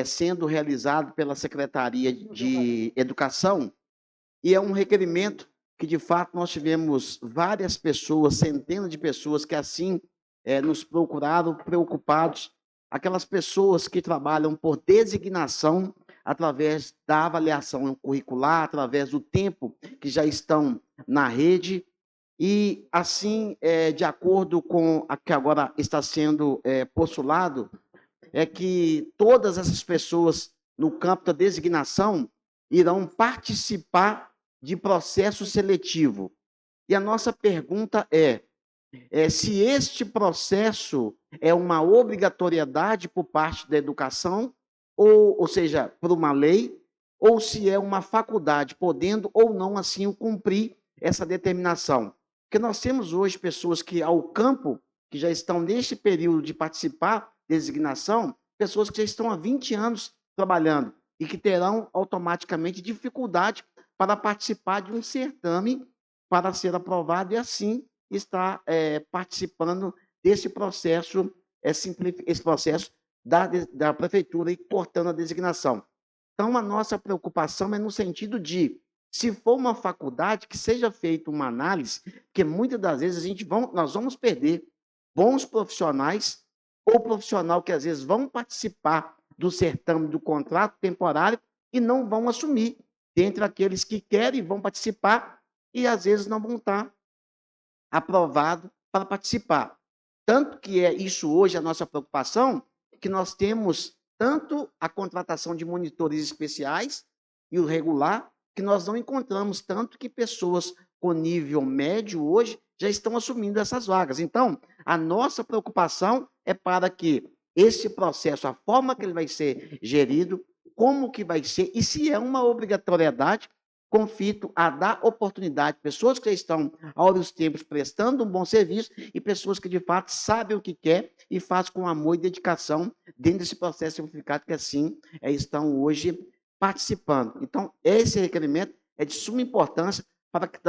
sendo realizado pela Secretaria de Educação, e é um requerimento que, de fato, nós tivemos várias pessoas, centenas de pessoas que assim nos procuraram, preocupados, aquelas pessoas que trabalham por designação através da avaliação curricular, através do tempo que já estão na rede, e assim, de acordo com o que agora está sendo postulado, é que todas essas pessoas no campo da designação irão participar de processo seletivo. E a nossa pergunta é se este processo é uma obrigatoriedade por parte da educação, ou seja, por uma lei, ou se é uma faculdade, podendo ou não assim cumprir essa determinação. Porque nós temos hoje pessoas que ao campo, que já estão neste período de participar da designação, pessoas que já estão há 20 anos trabalhando e que terão automaticamente dificuldade para participar de um certame para ser aprovado e assim está participando desse processo, esse processo da prefeitura e cortando a designação. Então, a nossa preocupação é no sentido de, se for uma faculdade, que seja feita uma análise, porque muitas das vezes nós vamos perder bons profissionais ou profissional que às vezes vão participar do certame do contrato temporário e não vão assumir, dentre aqueles que querem vão participar e às vezes não vão estar aprovado para participar. Tanto que isso hoje a nossa preocupação, que nós temos tanto a contratação de monitores especiais e o regular, que nós não encontramos, tanto que pessoas com nível médio hoje já estão assumindo essas vagas. Então, a nossa preocupação é para que esse processo, a forma que ele vai ser gerido, como que vai ser, e se é uma obrigatoriedade, confito a dar oportunidade a pessoas que já estão há vários tempos prestando um bom serviço e pessoas que, de fato, sabem o que quer e fazem com amor e dedicação dentro desse processo simplificado que, assim, estão hoje participando. Então, esse requerimento é de suma importância para que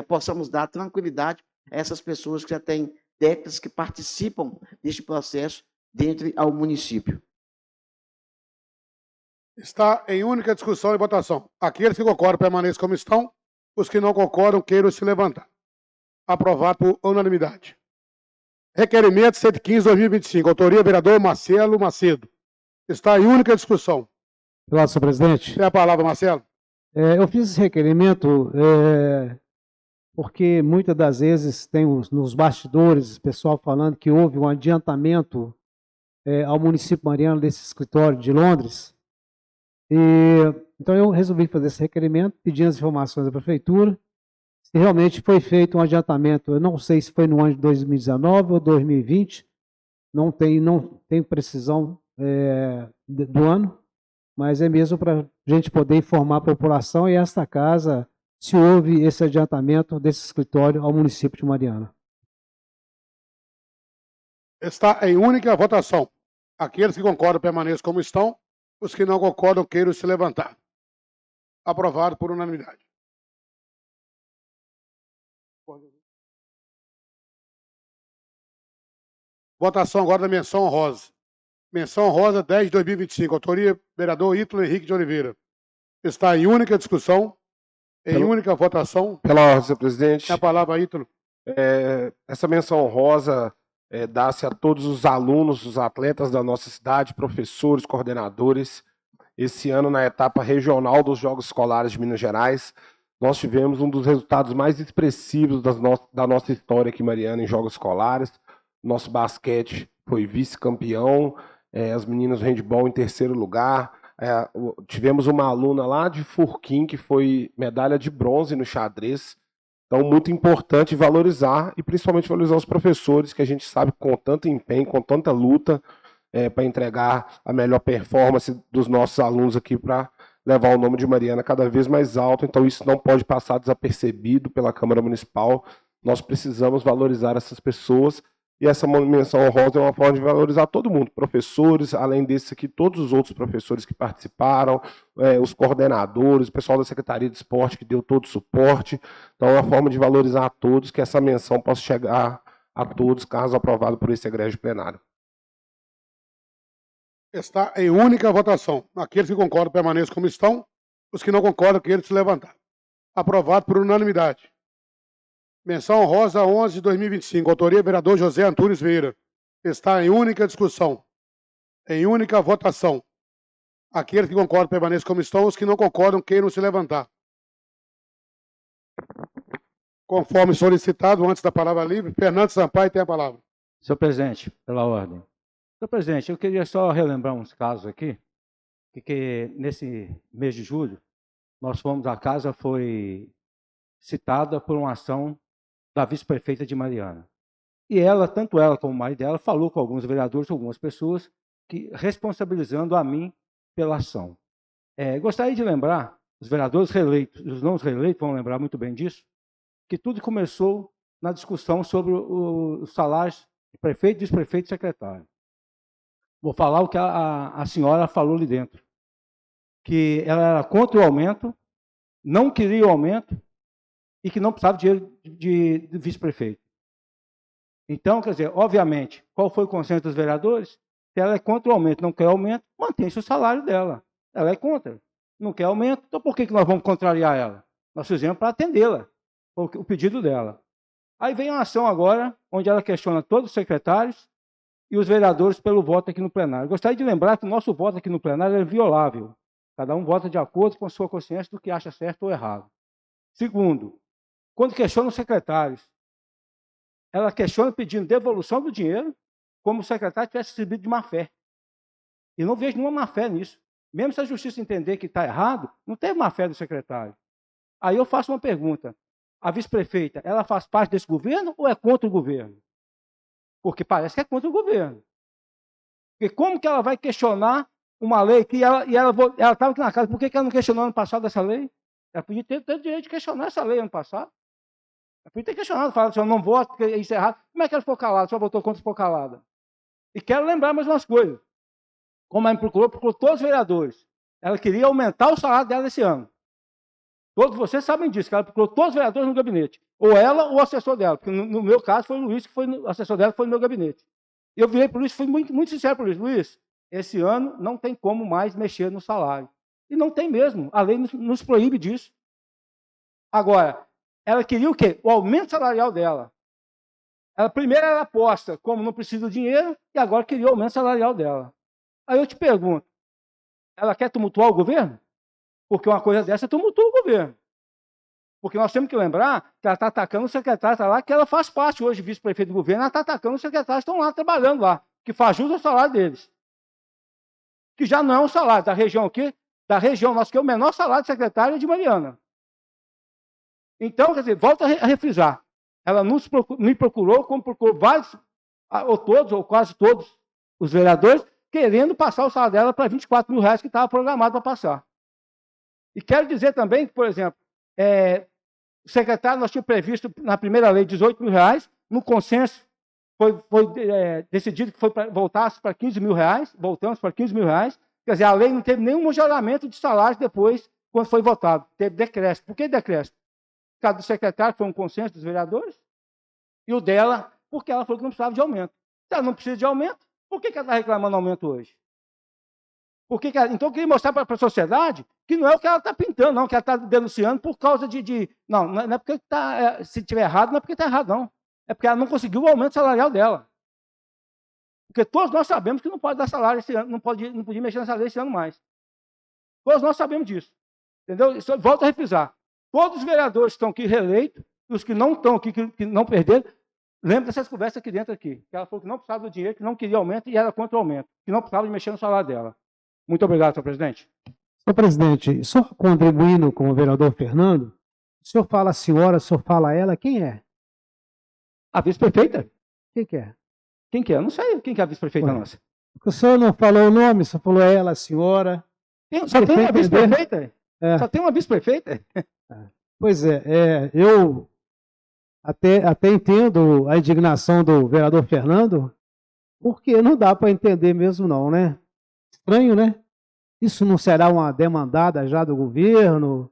possamos dar tranquilidade a essas pessoas que já têm décadas que participam deste processo dentro ao município. Está em única discussão e votação. Aqueles que concordam permaneçam como estão. Os que não concordam queiram se levantar. Aprovado por unanimidade. Requerimento 115/2025. Autoria, vereador Marcelo Macedo. Está em única discussão. Obrigado, senhor presidente. Tem a palavra, Marcelo. Eu fiz esse requerimento porque muitas das vezes tem nos bastidores o pessoal falando que houve um adiantamento ao município mariano desse escritório de Londres. Então eu resolvi fazer esse requerimento, pedindo as informações da prefeitura, se realmente foi feito um adiantamento. Eu não sei se foi no ano de 2019 ou 2020, não tenho precisão do ano, mas é mesmo para a gente poder informar a população e esta casa se houve esse adiantamento desse escritório ao município de Mariana. Está em única votação. Aqueles que concordam permaneçam como estão. Os que não concordam queiram se levantar. Aprovado por unanimidade. Votação agora da menção honrosa. Menção honrosa 10/2025. Autoria, vereador Ítalo Henrique de Oliveira. Está em única discussão, em única votação. Pela ordem, senhor presidente. A palavra, Ítalo. Essa menção honrosa dá-se a todos os alunos, os atletas da nossa cidade, professores, coordenadores. Esse ano, na etapa regional dos Jogos Escolares de Minas Gerais, nós tivemos um dos resultados mais expressivos da nossa história aqui em Mariana em Jogos Escolares. Nosso basquete foi vice-campeão, as meninas do handebol em terceiro lugar. Tivemos uma aluna lá de Furquim que foi medalha de bronze no xadrez. Então, muito importante valorizar, e principalmente valorizar os professores, que a gente sabe com tanto empenho, com tanta luta, para entregar a melhor performance dos nossos alunos aqui para levar o nome de Mariana cada vez mais alto. Então, isso não pode passar desapercebido pela Câmara Municipal. Nós precisamos valorizar essas pessoas E essa menção honrosa é uma forma de valorizar todo mundo, professores, além desse aqui, todos os outros professores que participaram, os coordenadores, o pessoal da Secretaria de Esporte que deu todo o suporte. Então, é uma forma de valorizar a todos, que essa menção possa chegar a todos, caso aprovado por esse egrégio plenário. Está em única votação. Aqueles que concordam permaneçam como estão. Os que não concordam, que eles se levantar. Aprovado por unanimidade. Menção honrosa 11 de 2025. Autoria vereador José Antunes Vieira. Está em única discussão. Em única votação. Aqueles que concordam permaneçam como estão. Os que não concordam, queiram se levantar. Conforme solicitado, antes da palavra livre, Fernando Sampaio tem a palavra. Senhor presidente, pela ordem. Senhor presidente, eu queria só relembrar uns casos aqui, que nesse mês de julho, a casa foi citada por uma ação da vice-prefeita de Mariana. E ela, tanto ela como o marido dela, falou com alguns vereadores, algumas pessoas, responsabilizando a mim pela ação. Gostaria de lembrar, os vereadores reeleitos, os não reeleitos vão lembrar muito bem disso, que tudo começou na discussão sobre os salários de prefeito, vice-prefeito e secretário. Vou falar o que a senhora falou ali dentro, que ela era contra o aumento, não queria o aumento e que não precisava de dinheiro de vice-prefeito. Então, quer dizer, obviamente, qual foi o consenso dos vereadores? Que ela é contra o aumento, não quer aumento, mantém-se o salário dela. Ela é contra, não quer aumento, então por que nós vamos contrariar ela? Nós fizemos para atendê-la, o pedido dela. Aí vem uma ação agora, onde ela questiona todos os secretários e os vereadores pelo voto aqui no plenário. Gostaria de lembrar que o nosso voto aqui no plenário é violável. Cada um vota de acordo com a sua consciência do que acha certo ou errado. Segundo, quando questiona os secretários, ela questiona pedindo devolução do dinheiro, como se o secretário tivesse recebido de má fé. E não vejo nenhuma má fé nisso. Mesmo se a justiça entender que está errado, não teve má fé do secretário. Aí eu faço uma pergunta. A vice-prefeita, ela faz parte desse governo ou é contra o governo? Porque parece que é contra o governo. Porque como que ela vai questionar uma lei que ela estava aqui na casa, por que ela não questionou ano passado essa lei? Ela podia ter o direito de questionar essa lei ano passado. Ela podia ter questionado, falado assim, eu não voto, porque isso é errado. Como é que ela ficou calada? Só votou contra e ficou calada. E quero lembrar mais umas coisas. Como ela me procurou todos os vereadores. Ela queria aumentar o salário dela esse ano. Todos vocês sabem disso, que ela procurou todos os vereadores no gabinete. Ou ela ou o assessor dela. Porque no meu caso foi o Luiz, que foi o assessor dela, que foi no meu gabinete. Eu virei para o Luiz, fui muito sincero para o Luiz. Luiz, esse ano não tem como mais mexer no salário. E não tem mesmo. A lei nos proíbe disso. Agora, ela queria o quê? O aumento salarial dela. Ela primeiro era aposta, como não precisa de dinheiro, e agora queria o aumento salarial dela. Aí eu te pergunto, ela quer tumultuar o governo? Porque uma coisa dessa tumultua o governo. Porque nós temos que lembrar que ela está atacando o secretário, está lá, que ela faz parte hoje, vice-prefeito do governo, ela está atacando os secretários que estão lá trabalhando lá, que faz jus ao salário deles. Que já não é um salário da região aqui, da região nossa, que é o menor salário de secretário é de Mariana. Então, quer dizer, volta a refrisar. Ela me procurou, como procurou vários, ou todos, ou quase todos, os vereadores, querendo passar o salário dela para R$24 mil que estava programado para passar. E quero dizer também que, por exemplo, o secretário, nós tínhamos previsto na primeira lei R$18 mil, no consenso foi decidido que voltasse para R$15 mil, voltamos para R$15 mil. Quer dizer, a lei não teve nenhum majoramento de salários depois, quando foi votado. Teve decréscimo. Por que decréscimo? O caso do secretário, que foi um consenso dos vereadores, e o dela, porque ela falou que não precisava de aumento. Se ela não precisa de aumento, por que ela está reclamando aumento hoje? Então, eu queria mostrar para a sociedade que não é o que ela está pintando, não, que ela está denunciando por causa de... Não é porque está... Se tiver errado, não é porque está errado, não. É porque ela não conseguiu o aumento salarial dela. Porque todos nós sabemos que não pode dar salário esse ano, não podia mexer nessa lei esse ano mais. Todos nós sabemos disso. Entendeu? Volto a refrisar. Todos os vereadores que estão aqui reeleitos, e os que não estão aqui, que não perderam, lembra dessas conversas aqui dentro aqui. Que ela falou que não precisava do dinheiro, que não queria aumento e era contra o aumento. Que não precisava de mexer no salário dela. Muito obrigado, senhor presidente. Senhor presidente, só contribuindo com o vereador Fernando, o senhor fala a senhora, o senhor fala a ela, quem é? A vice-prefeita? Quem que é? Quem que é? Eu não sei quem que é a vice-prefeita nossa. O senhor não falou o nome, só falou ela, a senhora. Só tem uma vice-prefeita? Só tem uma vice-prefeita? Pois é, até entendo a indignação do vereador Fernando, porque não dá para entender mesmo não, né? Estranho, né? Isso não será uma demandada já do governo?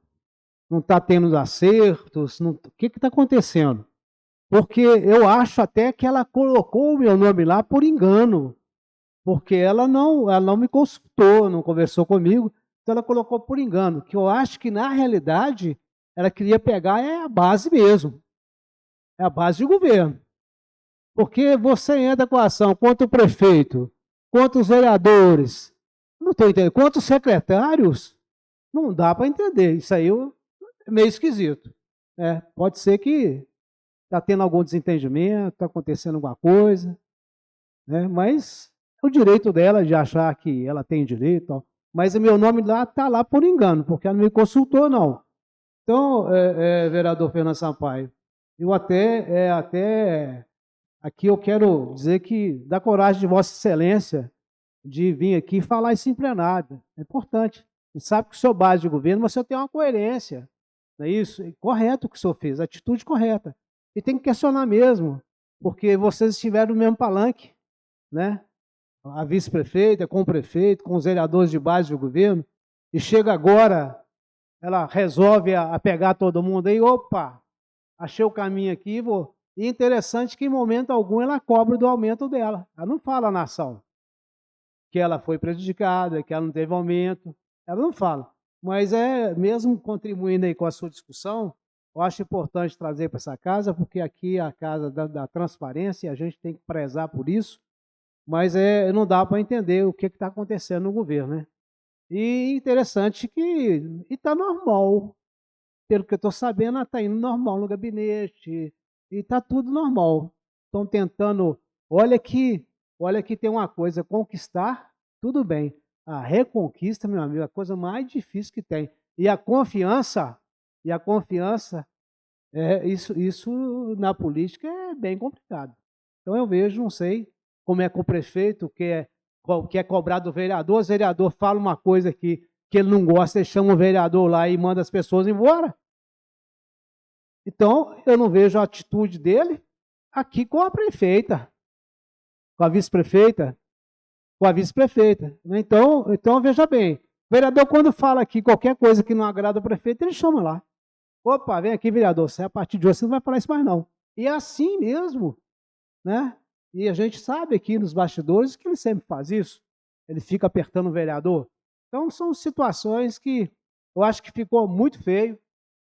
Não está tendo acertos? O que está acontecendo? Porque eu acho até que ela colocou o meu nome lá por engano, porque ela não me consultou, não conversou comigo, então ela colocou por engano, que eu acho que na realidade ela queria pegar a base mesmo, é a base de governo. Porque você entra com a ação contra o prefeito, contra os vereadores, não estou entendendo, contra os secretários, não dá para entender, isso aí é meio esquisito. Pode ser que está tendo algum desentendimento, está acontecendo alguma coisa, né? Mas é o direito dela de achar que ela tem direito, ó. Mas o meu nome lá está lá por engano, porque ela não me consultou, não. Então, vereador Fernando Sampaio, eu até aqui eu quero dizer que dá coragem de Vossa Excelência de vir aqui e falar isso em plenário. É importante. Você sabe que o senhor base de governo, mas o senhor tem uma coerência. Não é isso? É correto o que o senhor fez, atitude correta. E tem que questionar mesmo, porque vocês estiveram no mesmo palanque, né? A vice-prefeita, com o prefeito, com os vereadores de base do governo, e chega agora, ela resolve a pegar todo mundo aí, opa, achei o caminho aqui, vou. E é interessante que em momento algum ela cobra do aumento dela. Ela não fala na ação que ela foi prejudicada, que ela não teve aumento, ela não fala. Mas mesmo contribuindo aí com a sua discussão, eu acho importante trazer para essa casa, porque aqui é a casa da transparência, e a gente tem que prezar por isso, mas não dá para entender o que está acontecendo no governo, né? E interessante que está normal, pelo que eu estou sabendo, está indo normal no gabinete, e está tudo normal. Estão tentando, olha que tem uma coisa, conquistar, tudo bem. A reconquista, meu amigo, é a coisa mais difícil que tem. E a confiança, isso na política é bem complicado. Então eu vejo, não sei como é que o prefeito quer cobrar do vereador, o vereador fala uma coisa que ele não gosta, ele chama o vereador lá e manda as pessoas embora. Então, eu não vejo a atitude dele aqui com a prefeita, com a vice-prefeita, Então, veja bem, o vereador, quando fala aqui qualquer coisa que não agrada o prefeito, ele chama lá. Opa, vem aqui, vereador, a partir de hoje você não vai falar isso mais não. E é assim mesmo, né? E a gente sabe aqui nos bastidores que ele sempre faz isso. Ele fica apertando o vereador. Então, são situações que eu acho que ficou muito feio,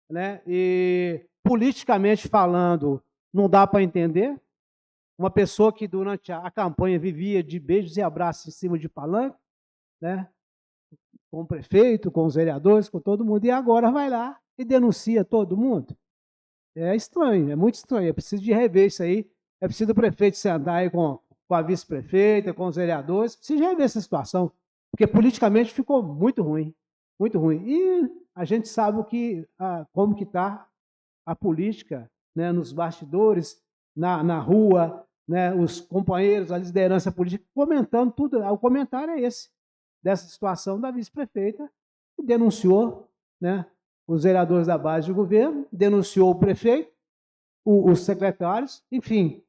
né? E politicamente falando, não dá para entender. Uma pessoa que durante a campanha vivia de beijos e abraços em cima de palanque, né? Com o prefeito, com os vereadores, com todo mundo, e agora vai lá e denuncia todo mundo. É estranho, é muito estranho. É preciso de rever isso aí. É preciso o prefeito sentar aí com a vice-prefeita, com os vereadores. Precisa rever essa situação, porque politicamente ficou muito ruim, muito ruim. E a gente sabe como que está a política, né, nos bastidores, na rua, né, os companheiros, a liderança política comentando tudo. O comentário é esse, dessa situação da vice-prefeita, que denunciou, né, os vereadores da base de governo, denunciou o prefeito, os secretários, enfim.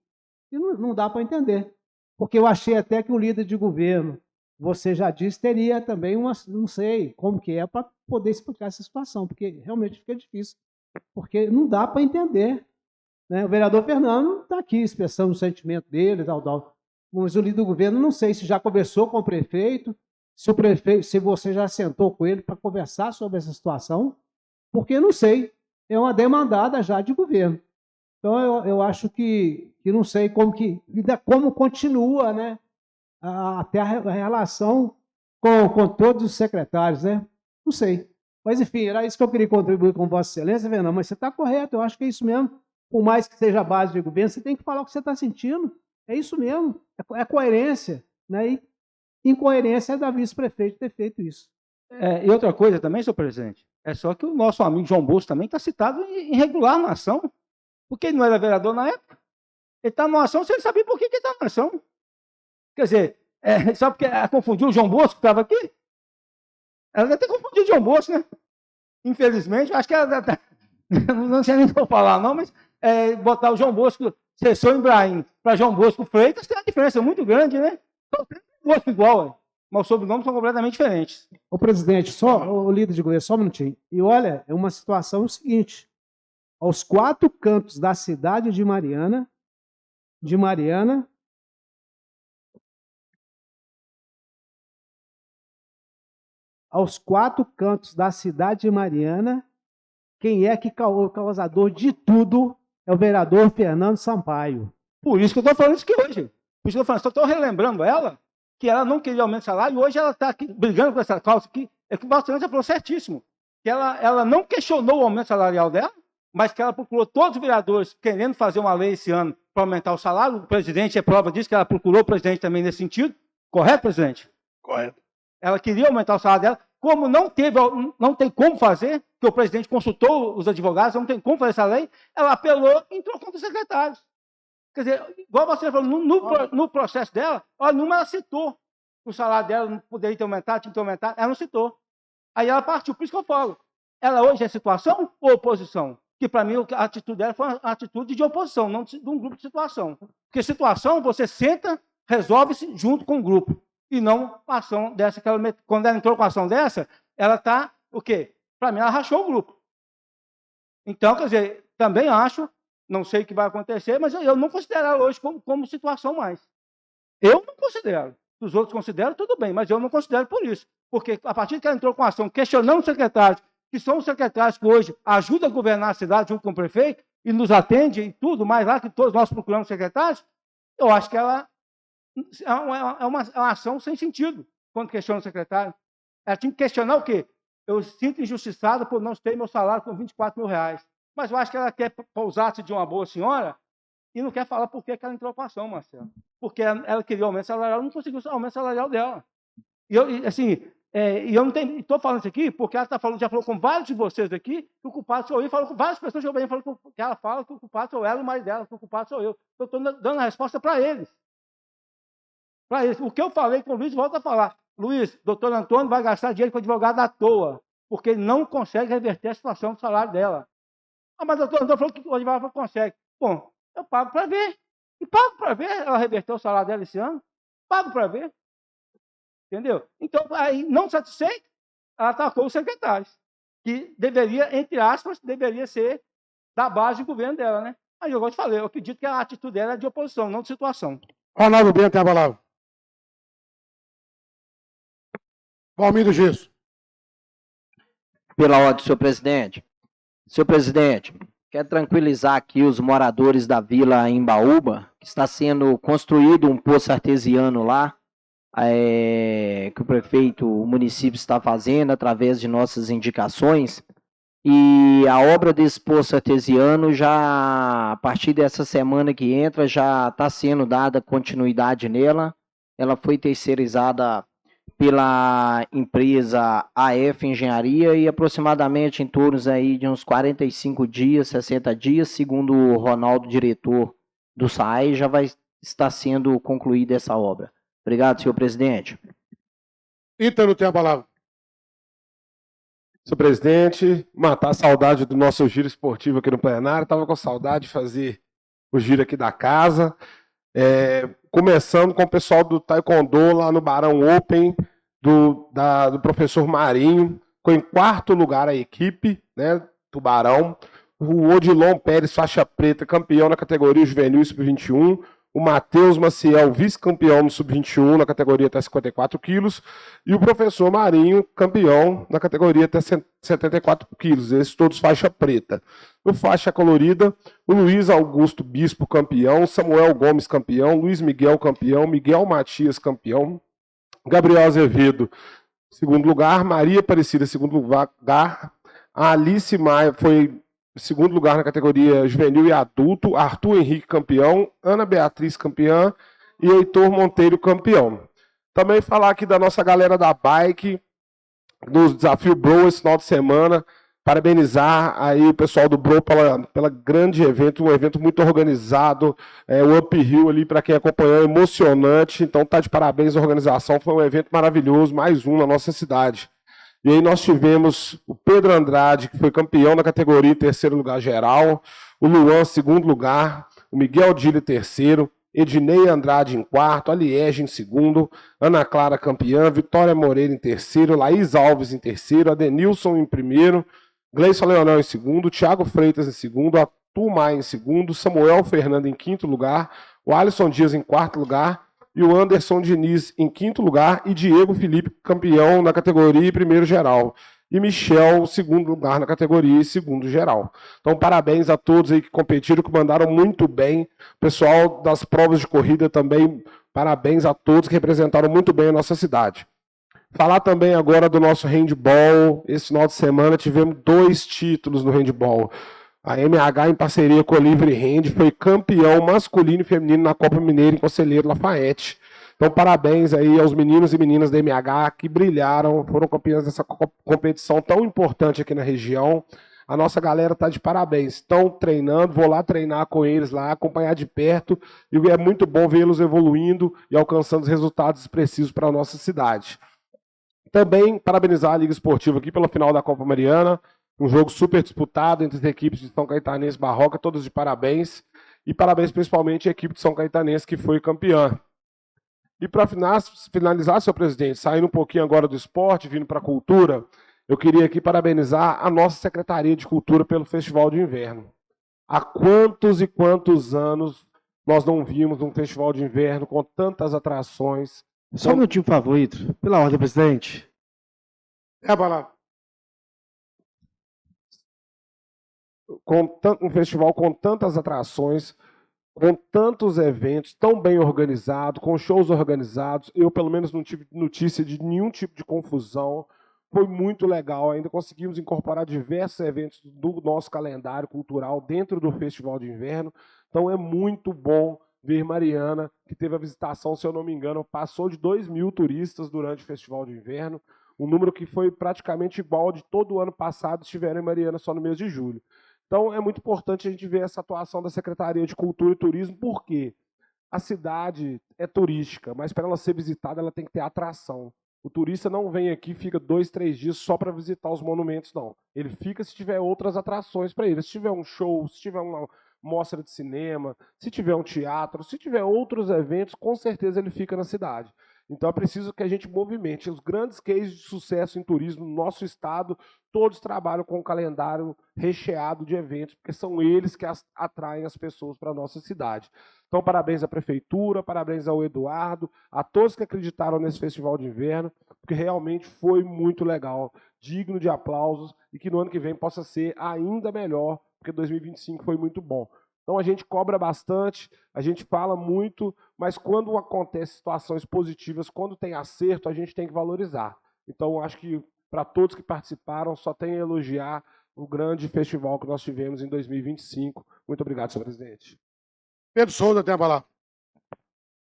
E não dá para entender. Porque eu achei até que o líder de governo, você já disse, teria também não sei como que é, para poder explicar essa situação, porque realmente fica difícil. Porque não dá para entender. Né? O vereador Fernando está aqui expressando o sentimento dele, tal. Mas o líder do governo, não sei se já conversou com o prefeito, se você já sentou com ele para conversar sobre essa situação, porque não sei, é uma demandada já de governo. Então eu acho que não sei como continua, né, até a relação com todos os secretários, né? Não sei. Mas enfim, era isso que eu queria contribuir com Vossa Excelência, Fernando, mas você está correto, eu acho que é isso mesmo. Por mais que seja a base de governo, você tem que falar o que você está sentindo. É isso mesmo, é coerência, né? E incoerência é da vice-prefeito ter feito isso. E outra coisa também, senhor presidente, é só que o nosso amigo João Bosco também está citado em irregular na ação, porque ele não era vereador na época. Ele está numa ação, você não sabia por que ele está na ação. Quer dizer, só porque ela confundiu o João Bosco que estava aqui? Ela deve ter confundido o João Bosco, né? Infelizmente, acho que ela não sei nem o que eu falar, não, mas botar o João Bosco Sessão Ibrahim para João Bosco Freitas, tem uma diferença muito grande, né? São três Bosco igual, mas os sobrenomes são completamente diferentes. Ô, presidente, o líder de governo, só um minutinho. E olha, é uma situação seguinte. Aos 4 cantos da cidade de Mariana, aos 4 cantos da cidade de Mariana, quem é que o causador de tudo é o vereador Fernando Sampaio. Por isso que eu estou falando isso aqui hoje. Por isso que eu estou relembrando ela, que ela não queria aumento de salário, e hoje ela está aqui brigando com essa causa aqui. É que o Vossa Excelência falou certíssimo, que ela não questionou o aumento salarial dela, mas que ela procurou todos os vereadores querendo fazer uma lei esse ano para aumentar o salário. O presidente é prova disso, que ela procurou o presidente também nesse sentido. Correto, presidente? Correto. Ela queria aumentar o salário dela. Como não tem como fazer, porque o presidente consultou os advogados, não tem como fazer essa lei, ela apelou e entrou contra os secretários. Quer dizer, igual você falou, no processo dela, olha, numa ela citou que o salário dela não poderia ter aumentado, tinha que ter aumentado, ela não citou. Aí ela partiu, por isso que eu falo. Ela hoje é situação ou oposição? Que para mim a atitude dela foi uma atitude de oposição, não de um grupo de situação. Porque situação, você senta, resolve-se junto com o grupo. E não a ação dessa, quando ela entrou com a ação dessa, ela está, o quê? Para mim, ela rachou o grupo. Então, quer dizer, também acho, não sei o que vai acontecer, mas eu não considero ela hoje como situação mais. Eu não considero. Se os outros consideram, tudo bem, mas eu não considero por isso. Porque a partir que ela entrou com a ação, questionando os secretários, que são os secretários que hoje ajudam a governar a cidade junto com o prefeito, e nos atende e tudo mais lá, que todos nós procuramos secretários, eu acho que ela é uma ação sem sentido quando questiona o secretário. Ela tinha que questionar o quê? Eu sinto injustiçado por não ter meu salário com 24 mil reais. Mas eu acho que ela quer pousar-se de uma boa senhora e não quer falar por que ela entrou com a ação, Marcelo. Porque ela queria aumento salarial, não conseguiu o aumento salarial dela. E eu não estou falando isso aqui porque ela já falou com vários de vocês aqui que o culpado sou eu, falou com várias pessoas de Obreirinha, falou que ela fala que o culpado sou ela e o marido dela, que o culpado sou eu. Eu estou dando a resposta para eles. Para eles. O que eu falei com o Luiz, volta a falar. Luiz, doutor Antônio vai gastar dinheiro com advogado à toa, porque ele não consegue reverter a situação do salário dela. Ah, mas o doutor Antônio falou que o advogado consegue. Bom, eu pago para ver. E pago para ver ela reverter o salário dela esse ano. Pago para ver. Entendeu? Então, aí, não satisfeita, ela atacou os secretários, que deveria, entre aspas, deveria ser da base do governo dela, né? Aí eu falei, eu acredito que a atitude dela é de oposição, não de situação. Ronaldo Bento tem a palavra. Valmir Gisso. Pela ordem, senhor presidente. Senhor presidente, quero tranquilizar aqui os moradores da vila Embaúba, que está sendo construído um poço artesiano lá, que o prefeito, o município está fazendo através de nossas indicações. E a obra desse poço artesiano já, a partir dessa semana que entra, já está sendo dada continuidade nela. Ela foi terceirizada pela empresa AF Engenharia e aproximadamente em torno aí de uns 45 dias, 60 dias, segundo o Ronaldo, diretor do SAAI, já vai estar sendo concluída essa obra. Obrigado, senhor presidente. Ítalo tem a palavra. Senhor presidente, matar a saudade do nosso giro esportivo aqui no plenário. Estava com saudade de fazer o giro aqui da casa. Começando com o pessoal do Taekwondo lá no Barão Open, do professor Marinho. Ficou em 4º lugar a equipe, né, do Barão. O Odilon Pérez, faixa preta, campeão na categoria juvenil sub-21. O Matheus Maciel, vice-campeão no sub-21 na categoria até 54 quilos. E o professor Marinho, campeão na categoria até 74 quilos. Esses todos faixa preta. No faixa colorida, o Luiz Augusto Bispo, campeão. Samuel Gomes, campeão. Luiz Miguel, campeão. Miguel Matias, campeão. Gabriel Azevedo, 2º lugar. Maria Aparecida, 2º lugar. A Alice Maia foi 2º lugar na categoria juvenil e adulto. Arthur Henrique, campeão. Ana Beatriz, campeã. E Heitor Monteiro, campeão. Também falar aqui da nossa galera da bike, do Desafio Bro esse final de semana. Parabenizar aí o pessoal do Bro pela grande evento, um evento muito organizado. O Up Hill ali, para quem acompanhou, emocionante. Então tá de parabéns a organização, foi um evento maravilhoso, mais um na nossa cidade. E aí nós tivemos o Pedro Andrade, que foi campeão na categoria em 3º lugar geral. o Luan, segundo lugar, o Miguel Dili, terceiro, Ednei Andrade em quarto, a Liege em segundo, Ana Clara campeã, Vitória Moreira em terceiro, Laís Alves em terceiro, Adenilson em primeiro, Gleison Leonel em segundo, Thiago Freitas em segundo, Arthur Maia em segundo, Samuel Fernando em quinto lugar, o Alisson Dias em quarto lugar e o Anderson Diniz em quinto lugar e Diego Felipe campeão na categoria e primeiro geral. E Michel, segundo lugar na categoria e segundo geral. Então, parabéns a todos aí que competiram, que mandaram muito bem. Pessoal das provas de corrida também, parabéns a todos que representaram muito bem a nossa cidade. Falar também agora do nosso handball. Esse final de semana tivemos 2 títulos no handball. A MH, em parceria com a Livre Hand, foi campeão masculino e feminino na Copa Mineira em Conselheiro Lafayette. Então, parabéns aí aos meninos e meninas da MH que brilharam, foram campeões dessa competição tão importante aqui na região. A nossa galera está de parabéns, estão treinando, vou lá treinar com eles lá, acompanhar de perto, e é muito bom vê-los evoluindo e alcançando os resultados expressivos para a nossa cidade. Também parabenizar a Liga Esportiva aqui pela final da Copa Mariana, um jogo super disputado entre as equipes de São Caetanense e Barroca, todos de parabéns, e parabéns principalmente à equipe de São Caetanense que foi campeã. E para finalizar, senhor presidente, saindo um pouquinho agora do esporte, vindo para a cultura, eu queria aqui parabenizar a nossa Secretaria de Cultura pelo Festival de Inverno. Há quantos e quantos anos nós não vimos um Festival de Inverno com tantas atrações? Só um minutinho, por favor, Ítalo. Pela ordem, presidente. É a palavra. Um festival com tantas atrações, com tantos eventos, tão bem organizado, com shows organizados. Eu, pelo menos, não tive notícia de nenhum tipo de confusão. Foi muito legal. Ainda conseguimos incorporar diversos eventos do nosso calendário cultural dentro do Festival de Inverno. Então, é muito bom ver Mariana, que teve a visitação, se eu não me engano, passou de 2.000 turistas durante o Festival de Inverno, um número que foi praticamente igual ao de todo o ano passado, estiveram em Mariana só no mês de julho. Então, é muito importante a gente ver essa atuação da Secretaria de Cultura e Turismo, porque a cidade é turística, mas para ela ser visitada, ela tem que ter atração. O turista não vem aqui e fica 2, 3 dias só para visitar os monumentos, não. Ele fica se tiver outras atrações para ele. Se tiver um show, se tiver uma mostra de cinema, se tiver um teatro, se tiver outros eventos, com certeza ele fica na cidade. Então é preciso que a gente movimente. Os grandes cases de sucesso em turismo no nosso estado, todos trabalham com um calendário recheado de eventos, porque são eles que atraem as pessoas para a nossa cidade. Então, parabéns à Prefeitura, parabéns ao Eduardo, a todos que acreditaram nesse Festival de Inverno, porque realmente foi muito legal, digno de aplausos, e que no ano que vem possa ser ainda melhor, porque 2025 foi muito bom. Então, a gente cobra bastante, a gente fala muito, mas quando acontecem situações positivas, quando tem acerto, a gente tem que valorizar. Então, acho que para todos que participaram, só tem a elogiar o grande festival que nós tivemos em 2025. Muito obrigado, senhor presidente. Pedro Souza tem a palavra.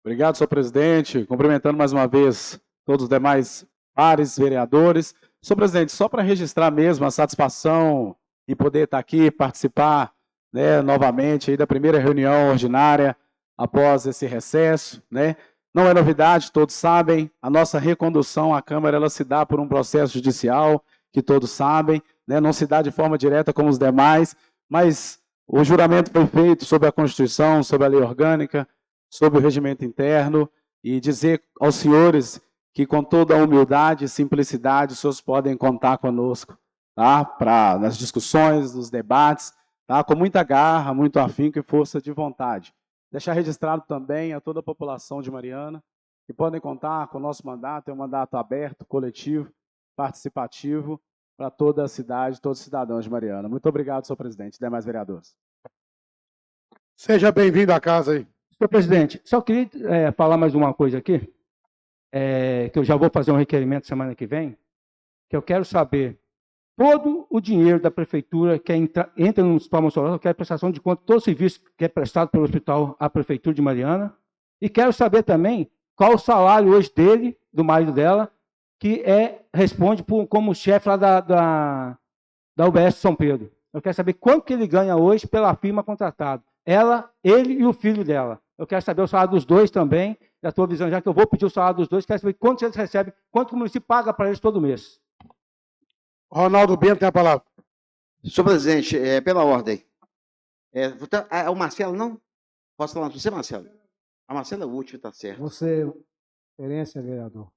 Obrigado, senhor presidente. Cumprimentando mais uma vez todos os demais pares, vereadores. Senhor presidente, só para registrar mesmo a satisfação em poder estar aqui, participar, né, novamente aí da primeira reunião ordinária após esse recesso, né? Não é novidade, todos sabem, a nossa recondução à Câmara ela se dá por um processo judicial, que todos sabem, né? Não se dá de forma direta como os demais, mas o juramento foi feito sobre a Constituição, sobre a lei orgânica, sobre o regimento interno, e dizer aos senhores que com toda a humildade e simplicidade os senhores podem contar conosco, tá? Nas discussões, nos debates, tá? Com muita garra, muito afinco e força de vontade. Deixar registrado também a toda a população de Mariana, que podem contar com o nosso mandato, é um mandato aberto, coletivo, participativo, para toda a cidade, todos os cidadãos de Mariana. Muito obrigado, senhor presidente. Demais vereadores. Seja bem-vindo à casa aí. Senhor presidente, só queria falar mais uma coisa aqui, que eu já vou fazer um requerimento semana que vem, que eu quero saber todo o dinheiro da prefeitura que entra no Hospital Mossoró, eu quero prestação de conta, todo o serviço que é prestado pelo hospital à prefeitura de Mariana, e quero saber também qual o salário hoje dele, do marido dela, que responde como chefe lá da UBS de São Pedro. Eu quero saber quanto que ele ganha hoje pela firma contratada. Ele e o filho dela. Eu quero saber o salário dos dois também. Já estou avisando já que eu vou pedir o salário dos dois, quero saber quanto eles recebem, quanto o município paga para eles todo mês. Ronaldo Bento tem a palavra. Senhor presidente, pela ordem. O Marcelo não? Posso falar para você, Marcelo? A Marcelo é o último, tá certo. Você, excelência, vereador.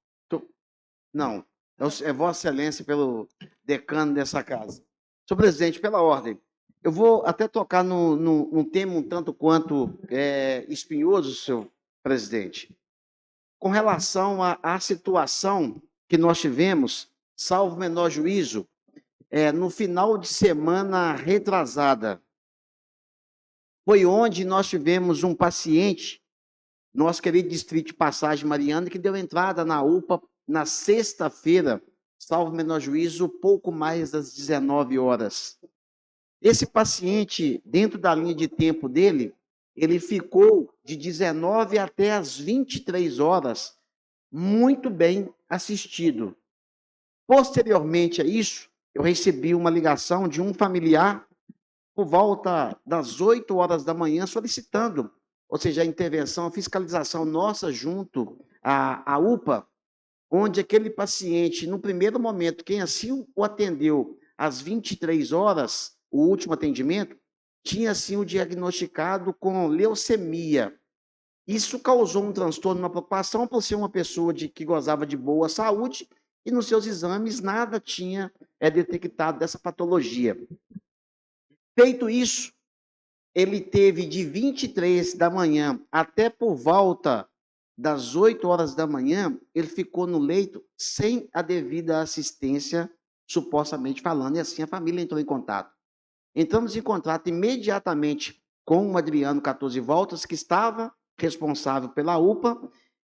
Não, é Vossa Excelência pelo decano dessa casa. Senhor presidente, pela ordem, eu vou até tocar num tema um tanto quanto espinhoso, senhor presidente, com relação à situação que nós tivemos, salvo menor juízo, no final de semana retrasada. Foi onde nós tivemos um paciente, nosso querido distrito de Passagem Mariana, que deu entrada na UPA na sexta-feira, salvo menor juízo, pouco mais das 19 horas. Esse paciente, dentro da linha de tempo dele, ele ficou de 19 até as 23 horas muito bem assistido. Posteriormente a isso, eu recebi uma ligação de um familiar por volta das 8 horas da manhã solicitando, ou seja, a intervenção, a fiscalização nossa junto à UPA, onde aquele paciente, no primeiro momento, quem assim o atendeu às 23 horas, o último atendimento, tinha assim o diagnosticado com leucemia. Isso causou um transtorno, uma preocupação por ser uma pessoa que gozava de boa saúde e nos seus exames nada tinha detectado dessa patologia. Feito isso, ele teve de 23 da manhã até por volta das 8 horas da manhã, ele ficou no leito sem a devida assistência, supostamente falando, e assim a família entrou em contato. Entramos em contato imediatamente com o Adriano 14 Voltas, que estava responsável pela UPA,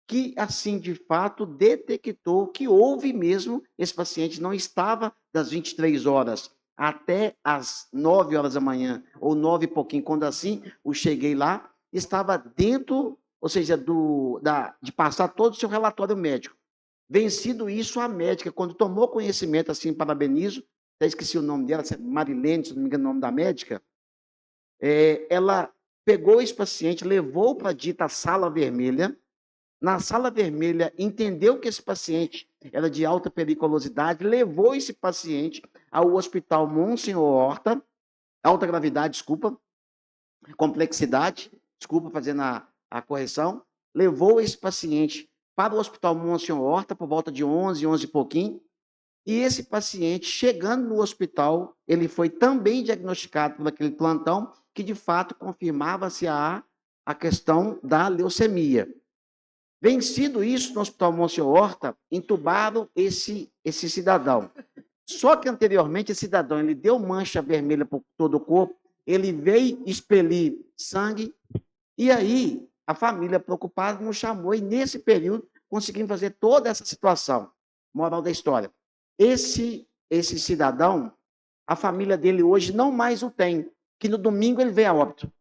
que assim, de fato, detectou que houve mesmo, esse paciente não estava das 23 horas até as 9 horas da manhã, ou 9 e pouquinho, quando assim, eu cheguei lá, estava dentro, ou seja, de passar todo o seu relatório médico. Vencido isso, a médica, quando tomou conhecimento, assim, parabenizo, até esqueci o nome dela, Marilene, se não me engano o nome da médica, ela pegou esse paciente, levou para a dita sala vermelha. Na sala vermelha, entendeu que esse paciente era de alta periculosidade, levou esse paciente ao hospital Monsenhor Horta, alta gravidade, desculpa, complexidade, desculpa fazendo a correção, levou esse paciente para o hospital Monsenhor Horta por volta de 11 e pouquinho, e esse paciente, chegando no hospital, ele foi também diagnosticado por aquele plantão, que de fato confirmava-se a questão da leucemia. Vencido isso, no Hospital Monsenhor Horta, entubaram esse cidadão. Só que anteriormente, esse cidadão ele deu mancha vermelha por todo o corpo, ele veio expelir sangue, e aí a família preocupada nos chamou, e nesse período conseguimos fazer toda essa situação. Moral da história. Esse cidadão, a família dele hoje não mais o tem, que no domingo ele veio a óbito.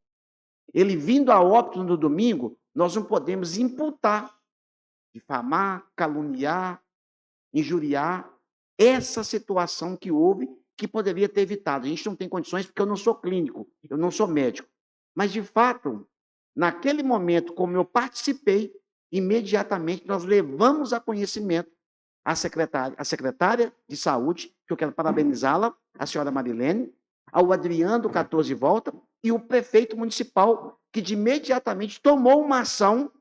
Ele vindo a óbito no domingo, nós não podemos imputar, difamar, caluniar, injuriar essa situação que houve, que poderia ter evitado. A gente não tem condições, porque eu não sou clínico, eu não sou médico. Mas, de fato, naquele momento, como eu participei, imediatamente nós levamos a conhecimento a secretária de saúde, que eu quero parabenizá-la, a senhora Marilene, ao Adriano 14 Volta, e o prefeito municipal, que de imediatamente tomou uma ação,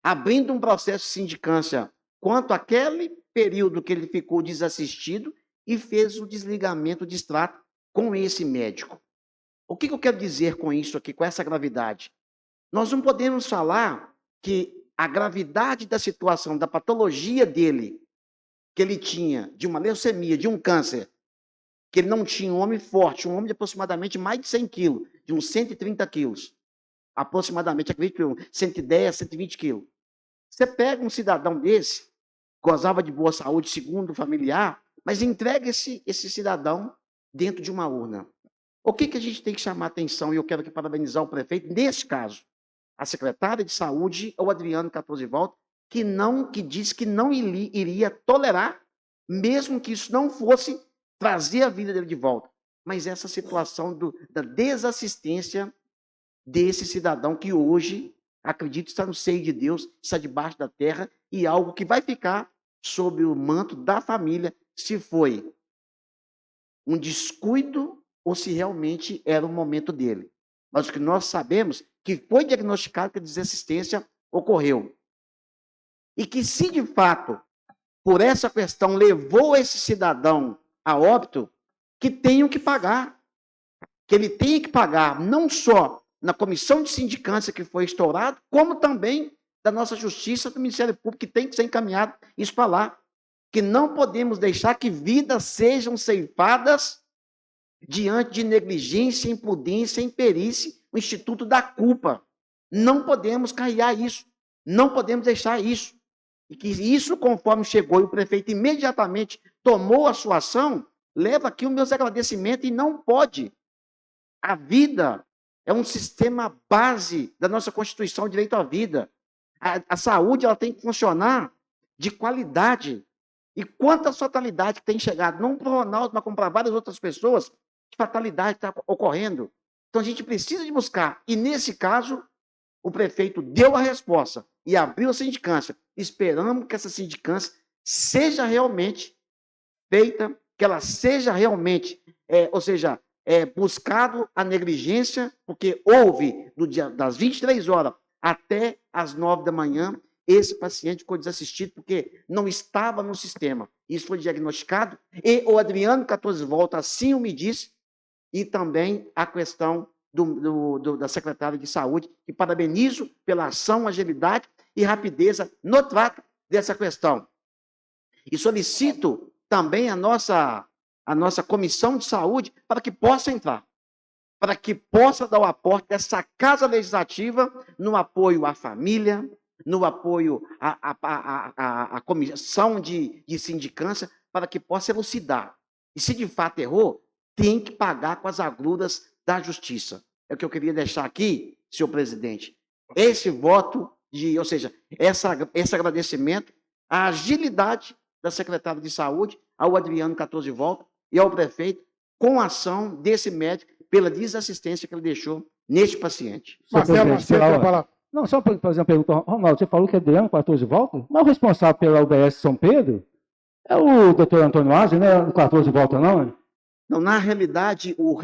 abrindo um processo de sindicância quanto àquele período que ele ficou desassistido e fez o desligamento de extrato com esse médico. O que eu quero dizer com isso aqui, com essa gravidade? Nós não podemos falar que a gravidade da situação, da patologia dele, que ele tinha, de uma leucemia, de um câncer, que ele não tinha um homem forte, um homem de aproximadamente mais de 100 quilos, de uns 130 quilos, aproximadamente, acredito que 110, 120 quilos. Você pega um cidadão desse, gozava de boa saúde, segundo o familiar, mas entrega esse cidadão dentro de uma urna. O que a gente tem que chamar atenção, e eu quero aqui parabenizar o prefeito, nesse caso, a secretária de saúde, o Adriano 14 Volta, que disse que não iria tolerar, mesmo que isso não fosse trazer a vida dele de volta. Mas essa situação da desassistência desse cidadão que hoje, acredito, está no seio de Deus, está debaixo da terra, e algo que vai ficar sob o manto da família, se foi um descuido ou se realmente era o momento dele. mas o que nós sabemos que foi diagnosticado que a desassistência ocorreu. E que se de fato, por essa questão, levou esse cidadão a óbito, que tenham que pagar. Que ele tenha que pagar não só na comissão de sindicância que foi estourado, como também da nossa justiça, do Ministério Público, que tem que ser encaminhado isso para lá. Que não podemos deixar que vidas sejam ceifadas diante de negligência, imprudência, imperícia, o Instituto da Culpa. Não podemos carregar isso. Não podemos deixar isso. E que isso, conforme chegou e o prefeito imediatamente tomou a sua ação, leva aqui os meus agradecimentos e não pode. A vida é um sistema base da nossa Constituição, o direito à vida. A saúde ela tem que funcionar de qualidade. E quantas fatalidades tem chegado, não para o Ronaldo, mas como para várias outras pessoas, que fatalidade está ocorrendo. Então a gente precisa de buscar. E nesse caso, o prefeito deu a resposta e abriu a sindicância. Esperamos que essa sindicância seja realmente feita, que ela seja realmente, buscado a negligência, porque houve, das 23 horas até as 9 da manhã, esse paciente ficou desassistido porque não estava no sistema. Isso foi diagnosticado e o Adriano 14 Volta assim o me disse, e também a questão da secretária de saúde, que parabenizo pela ação, agilidade e rapidez no trato dessa questão. E solicito também a nossa comissão de saúde para que possa entrar, para que possa dar o aporte dessa Casa Legislativa no apoio à família, no apoio à comissão de sindicância, para que possa elucidar. E se de fato errou, tem que pagar com as agruras da justiça. É o que eu queria deixar aqui, senhor presidente. Esse voto, esse agradecimento, à agilidade da secretária de saúde, ao Adriano 14 Volta e ao prefeito, com a ação desse médico pela desassistência que ele deixou neste paciente. Marcelo, tem a palavra. Não, só para fazer uma pergunta, Ronaldo, você falou que é Adriano 14 Volta, mas o responsável pela UBS São Pedro é o doutor Antônio Aze, não é o 14 Volta, não? Não, na realidade, o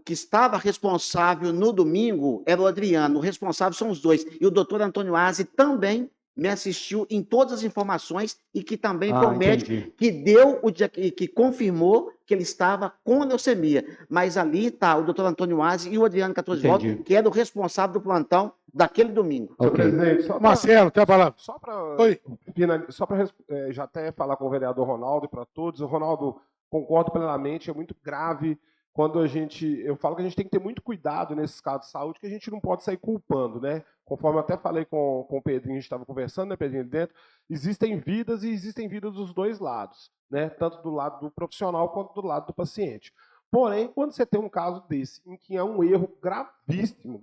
que estava responsável no domingo era o Adriano, o responsável são os dois. E o doutor Antônio Aze também me assistiu em todas as informações e que também foi o médico que confirmou que ele estava com leucemia. Mas ali está o doutor Antônio Aze e o Adriano 14 Volta, que era o responsável do plantão daquele domingo. Senhor presidente, Marcelo, tem a palavra. Só para já até falar com o vereador Ronaldo e para todos. O Ronaldo, concordo plenamente, é muito grave quando eu falo que a gente tem que ter muito cuidado nesses casos de saúde, que a gente não pode sair culpando, né? Conforme eu até falei com o Pedrinho, a gente estava conversando, né, Pedrinho, dentro, existem vidas e existem vidas dos dois lados, né? Tanto do lado do profissional quanto do lado do paciente. Porém, quando você tem um caso desse, em que é um erro gravíssimo,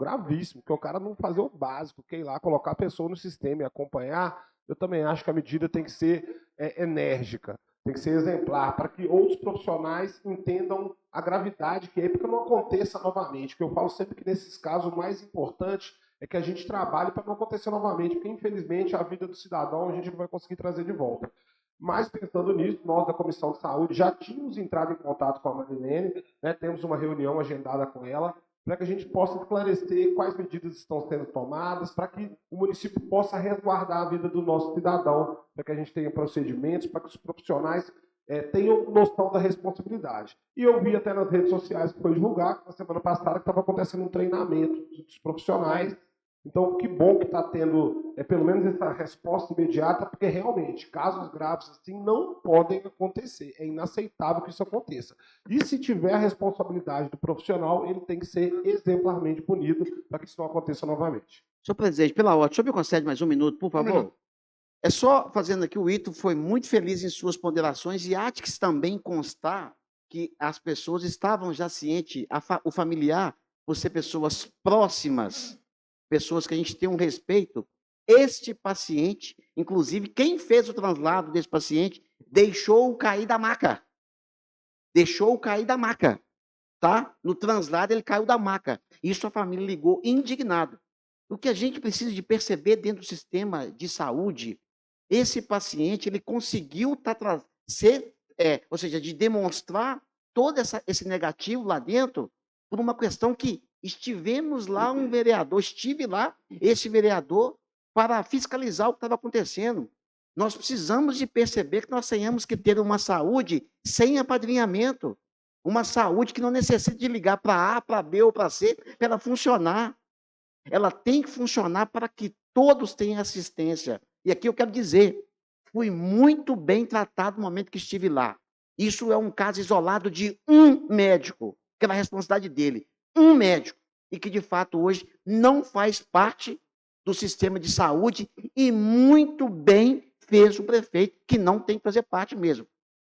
que o cara não fazer o básico, que é ir lá colocar a pessoa no sistema e acompanhar, eu também acho que a medida tem que ser enérgica. Tem que ser exemplar, para que outros profissionais entendam a gravidade que é, porque não aconteça novamente. Porque eu falo sempre que nesses casos o mais importante é que a gente trabalhe para não acontecer novamente, porque infelizmente a vida do cidadão a gente não vai conseguir trazer de volta. Mas pensando nisso, nós da Comissão de Saúde já tínhamos entrado em contato com a Marilene, né, temos uma reunião agendada com ela, para que a gente possa esclarecer quais medidas estão sendo tomadas, para que o município possa resguardar a vida do nosso cidadão, para que a gente tenha procedimentos, para que os profissionais tenham noção da responsabilidade. E eu vi até nas redes sociais que foi divulgado, que na semana passada que estava acontecendo um treinamento dos profissionais. Então, que bom que está tendo, pelo menos, essa resposta imediata, porque realmente, casos graves assim não podem acontecer. É inaceitável que isso aconteça. E se tiver a responsabilidade do profissional, ele tem que ser exemplarmente punido para que isso não aconteça novamente. Senhor presidente, pela ordem, o senhor me concede mais um minuto, por favor? É só fazendo aqui, o Ito foi muito feliz em suas ponderações e há que também constar que as pessoas estavam já cientes, o familiar, por ser pessoas próximas, pessoas que a gente tem um respeito. Este paciente, inclusive, quem fez o translado desse paciente, deixou-o cair da maca. Deixou-o cair da maca. Tá? No translado, ele caiu da maca. Isso a família ligou indignado. O que a gente precisa de perceber dentro do sistema de saúde, esse paciente, ele conseguiu de demonstrar todo esse negativo lá dentro por uma questão que Estive lá, esse vereador, para fiscalizar o que estava acontecendo. Nós precisamos de perceber que nós tenhamos que ter uma saúde sem apadrinhamento. Uma saúde que não necessita de ligar para A, para B ou para C para ela funcionar. Ela tem que funcionar para que todos tenham assistência. E aqui eu quero dizer, fui muito bem tratado no momento que estive lá. Isso é um caso isolado de um médico, que era a responsabilidade dele. Um médico. E que, de fato, hoje não faz parte do sistema de saúde e muito bem fez o prefeito, que não tem que fazer parte mesmo.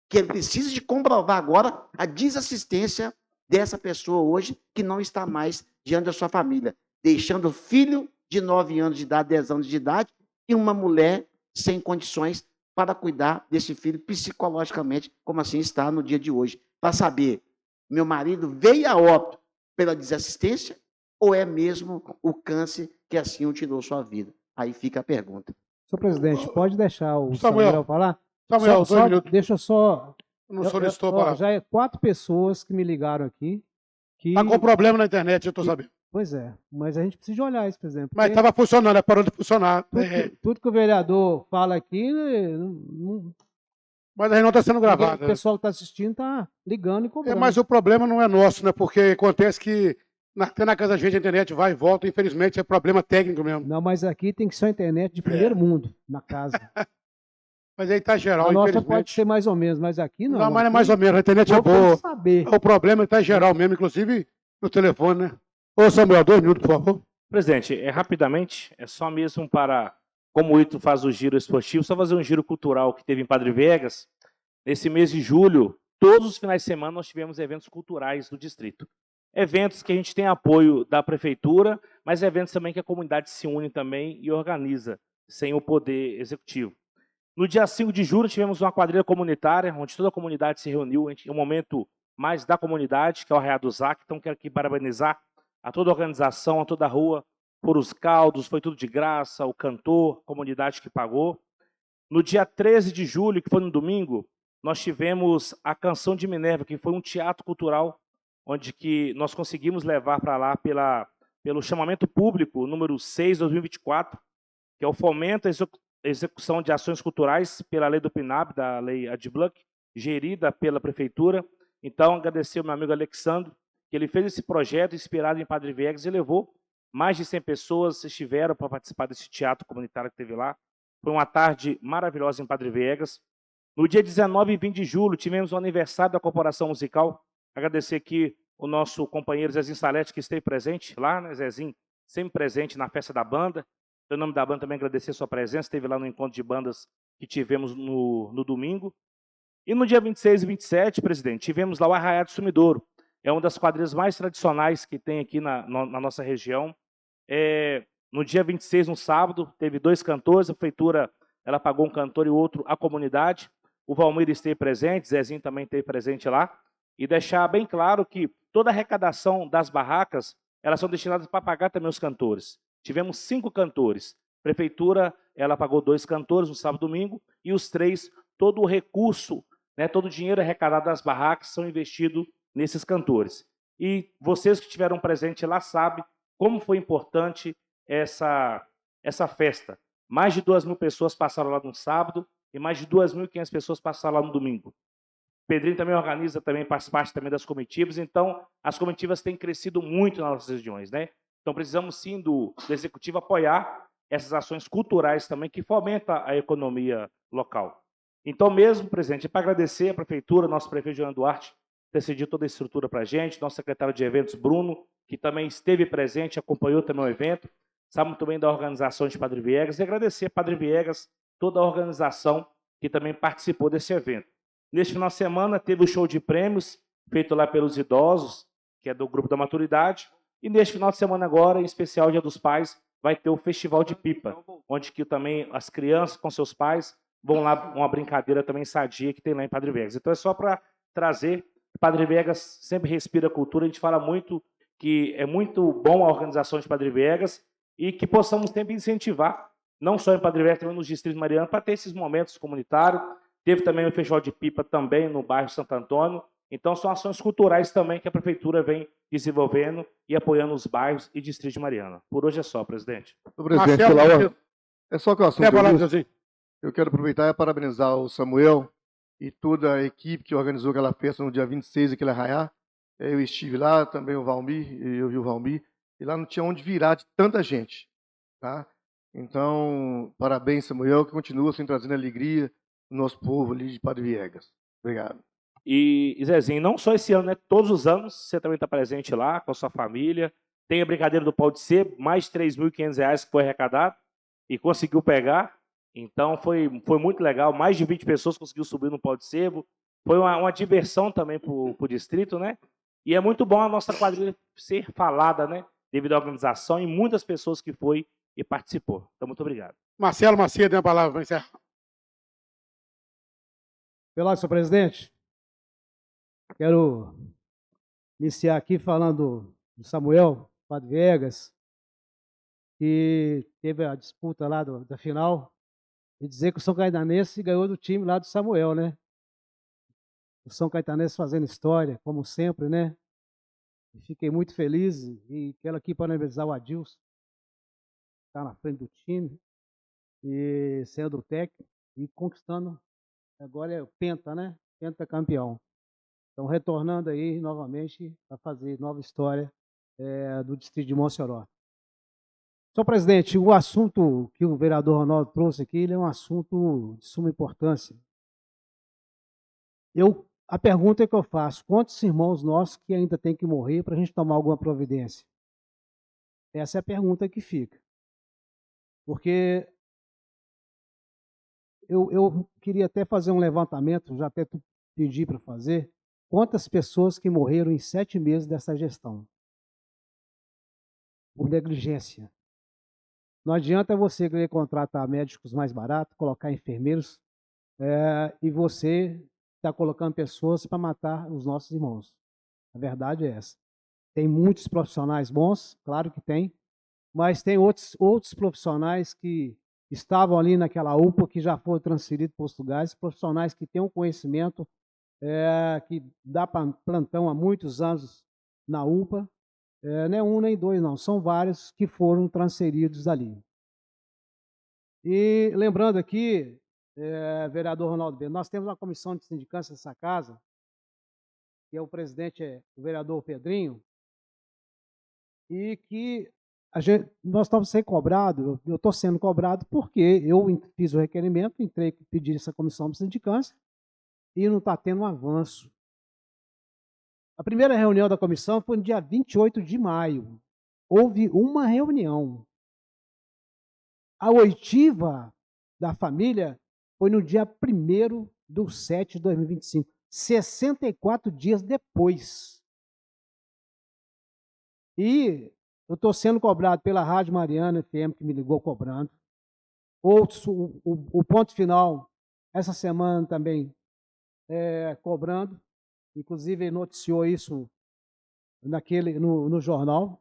Que ele precisa de comprovar agora a desassistência dessa pessoa hoje, que não está mais diante da sua família, deixando filho de 9 anos de idade, 10 anos de idade, e uma mulher sem condições para cuidar desse filho psicologicamente, como assim está no dia de hoje. Para saber, meu marido veio a óbito pela desassistência ou é mesmo o câncer que assim o tirou sua vida? Aí fica a pergunta. Senhor presidente, pode deixar o Samuel. Samuel falar? Samuel, 2 minutos. Deixa eu só... Não solicitou para... Já é 4 pessoas que me ligaram aqui. Que... Está com problema na internet, eu estou sabendo. Pois é, mas a gente precisa de olhar isso, por exemplo. Mas estava funcionando, parou de funcionar. Tudo que o vereador fala aqui... Mas aí não está sendo gravado. O pessoal que está assistindo está ligando e cobrando. Mas o problema não é nosso, né? Porque acontece que até na casa da gente a internet vai e volta, infelizmente é problema técnico mesmo. Não, mas aqui tem que ser uma internet de primeiro mundo, na casa. Mas aí está geral, a nossa infelizmente. pode ser mais ou menos, mas aqui não. Não, mas é mais ou menos, a internet é boa. Saber. O problema está geral mesmo, inclusive no telefone, né? Ô Samuel, 2 minutos, por favor. Presidente, rapidamente, é só mesmo para, como o Ito faz o giro esportivo, só fazer um giro cultural que teve em Padre Vegas. Nesse mês de julho, todos os finais de semana nós tivemos eventos culturais do distrito. Eventos que a gente tem apoio da prefeitura, mas eventos também que a comunidade se une também e organiza, sem o poder executivo. No dia 5 de julho, tivemos uma quadrilha comunitária, onde toda a comunidade se reuniu, em um momento mais da comunidade, que é o Arraial do Zac. Então, quero aqui parabenizar a toda a organização, a toda a rua, por os caldos, foi tudo de graça, o cantor, a comunidade que pagou. No dia 13 de julho, que foi no domingo, nós tivemos a Canção de Minerva, que foi um teatro cultural, onde que nós conseguimos levar para lá pelo chamamento público número 6, 2024, que é o fomento à execução de ações culturais pela lei do PNAB, da lei Adbluck, gerida pela prefeitura. Então, agradecer ao meu amigo Alexandre, que ele fez esse projeto inspirado em Padre Vegas e levou mais de 100 pessoas, estiveram para participar desse teatro comunitário que teve lá. Foi uma tarde maravilhosa em Padre Vegas. No dia 19 e 20 de julho, tivemos o aniversário da Corporação Musical. Agradecer aqui o nosso companheiro Zezinho Salete, que esteve presente lá, né, Zezinho? Sempre presente na festa da banda. Em nome da banda, também agradecer a sua presença. Esteve lá no encontro de bandas que tivemos no domingo. E no dia 26 e 27, presidente, tivemos lá o Arraial do Sumidouro. É uma das quadrilhas mais tradicionais que tem aqui na nossa região. No dia 26, no sábado, teve 2 cantores. A prefeitura ela pagou um cantor e outro a comunidade. O Valmir esteve presente, Zezinho também esteve presente lá. E deixar bem claro que toda a arrecadação das barracas, elas são destinadas para pagar também os cantores. Tivemos 5 cantores. A prefeitura ela pagou 2 cantores no sábado e domingo, e os 3, todo o recurso, né, todo o dinheiro arrecadado das barracas são investidos nesses cantores. E vocês que estiveram presentes lá sabem como foi importante essa festa. Mais de 2.000 pessoas passaram lá no sábado e mais de 2.500 pessoas passaram lá no domingo. Pedrinho também organiza, também faz parte também das comitivas, então as comitivas têm crescido muito nas nossas regiões, né? Então precisamos sim do executivo apoiar essas ações culturais também que fomentam a economia local. Então mesmo, presidente, para agradecer a prefeitura, nosso prefeito João Duarte, ter cedido toda a estrutura para a gente, nosso secretário de eventos, Bruno, que também esteve presente, acompanhou também o evento, sabe muito bem da organização de Padre Viegas, e agradecer a Padre Viegas, toda a organização que também participou desse evento. Neste final de semana teve o show de prêmios, feito lá pelos idosos, que é do Grupo da Maturidade, e neste final de semana agora, em especial Dia dos Pais, vai ter o Festival de Pipa, onde que também as crianças com seus pais vão lá, uma brincadeira também sadia que tem lá em Padre Vegas. Então é só para trazer, Padre Vegas sempre respira cultura, a gente fala muito que é muito bom a organização de Padre Vegas e que possamos sempre incentivar, não só em Padre Vegas, também nos distritos marianos, para ter esses momentos comunitários. Teve também o Festival de Pipa também no bairro Santo Antônio, Então, são ações culturais também que a Prefeitura vem desenvolvendo e apoiando os bairros e distrito de Mariana. Por hoje é só, presidente. Presidente, Marcelo, pela Marcelo. ordem. É só que o assunto Quer falar, é Zezinho? eu quero aproveitar e parabenizar o Samuel e toda a equipe que organizou aquela festa no dia 26, aquele arraiá. Eu estive lá, também o Valmir, eu vi o Valmir, e lá não tinha onde virar de tanta gente, tá? Então, parabéns, Samuel, que continua assim, trazendo alegria no nosso povo ali de Padre Viegas. Obrigado. E Zezinho, não só esse ano, né? Todos os anos você também está presente lá com a sua família. Tem a brincadeira do pau de sebo, mais de R$3.500 que foi arrecadado e conseguiu pegar. Então foi muito legal. Mais de 20 pessoas conseguiu subir no pau de sebo. Foi uma diversão também para o distrito, né? E é muito bom a nossa quadrilha ser falada, né? Devido à organização e muitas pessoas que foi e participou. Então, muito obrigado. Marcelo Macedo tem a palavra para encerrar. Pela ordem, senhor presidente, quero iniciar aqui falando do Samuel, Padre Viegas, que teve a disputa lá da final, e dizer que o São Caetanense ganhou do time lá do Samuel, né? O São Caetanense fazendo história, como sempre, né? E fiquei muito feliz e quero aqui parabenizar o Adilson, que está na frente do time, e sendo o técnico e conquistando, agora é o Penta, né? Pentacampeão. Então, retornando aí novamente para fazer nova história do distrito de Mossoró. Senhor presidente, o assunto que o vereador Ronaldo trouxe aqui, ele é um assunto de suma importância. A pergunta que eu faço, quantos irmãos nossos que ainda tem que morrer para a gente tomar alguma providência? Essa é a pergunta que fica. Porque eu queria até fazer um levantamento, já até pedi para fazer, quantas pessoas que morreram em 7 meses dessa gestão? Por negligência. Não adianta você querer contratar médicos mais baratos, colocar enfermeiros, e você está colocando pessoas para matar os nossos irmãos. A verdade é essa. Tem muitos profissionais bons, claro que tem, mas tem outros profissionais que estavam ali naquela UPA, que já foram transferidos para os lugares, profissionais que têm um conhecimento, que dá plantão há muitos anos na UPA, não é um nem dois, não, são vários que foram transferidos ali. E lembrando aqui, vereador Ronaldo Bento, nós temos uma comissão de sindicância nessa casa, que é o presidente o vereador Pedrinho, e que nós estamos sendo cobrados, eu estou sendo cobrado porque eu fiz o requerimento, pedi essa comissão de sindicância, e não está tendo um avanço. A primeira reunião da comissão foi no dia 28 de maio. Houve uma reunião. A oitiva da família foi no dia 1º de 7/2025, 64 dias depois. E eu estou sendo cobrado pela Rádio Mariana FM, que me ligou cobrando. Outros, o Ponto Final, essa semana também cobrando. Inclusive, noticiou isso no jornal.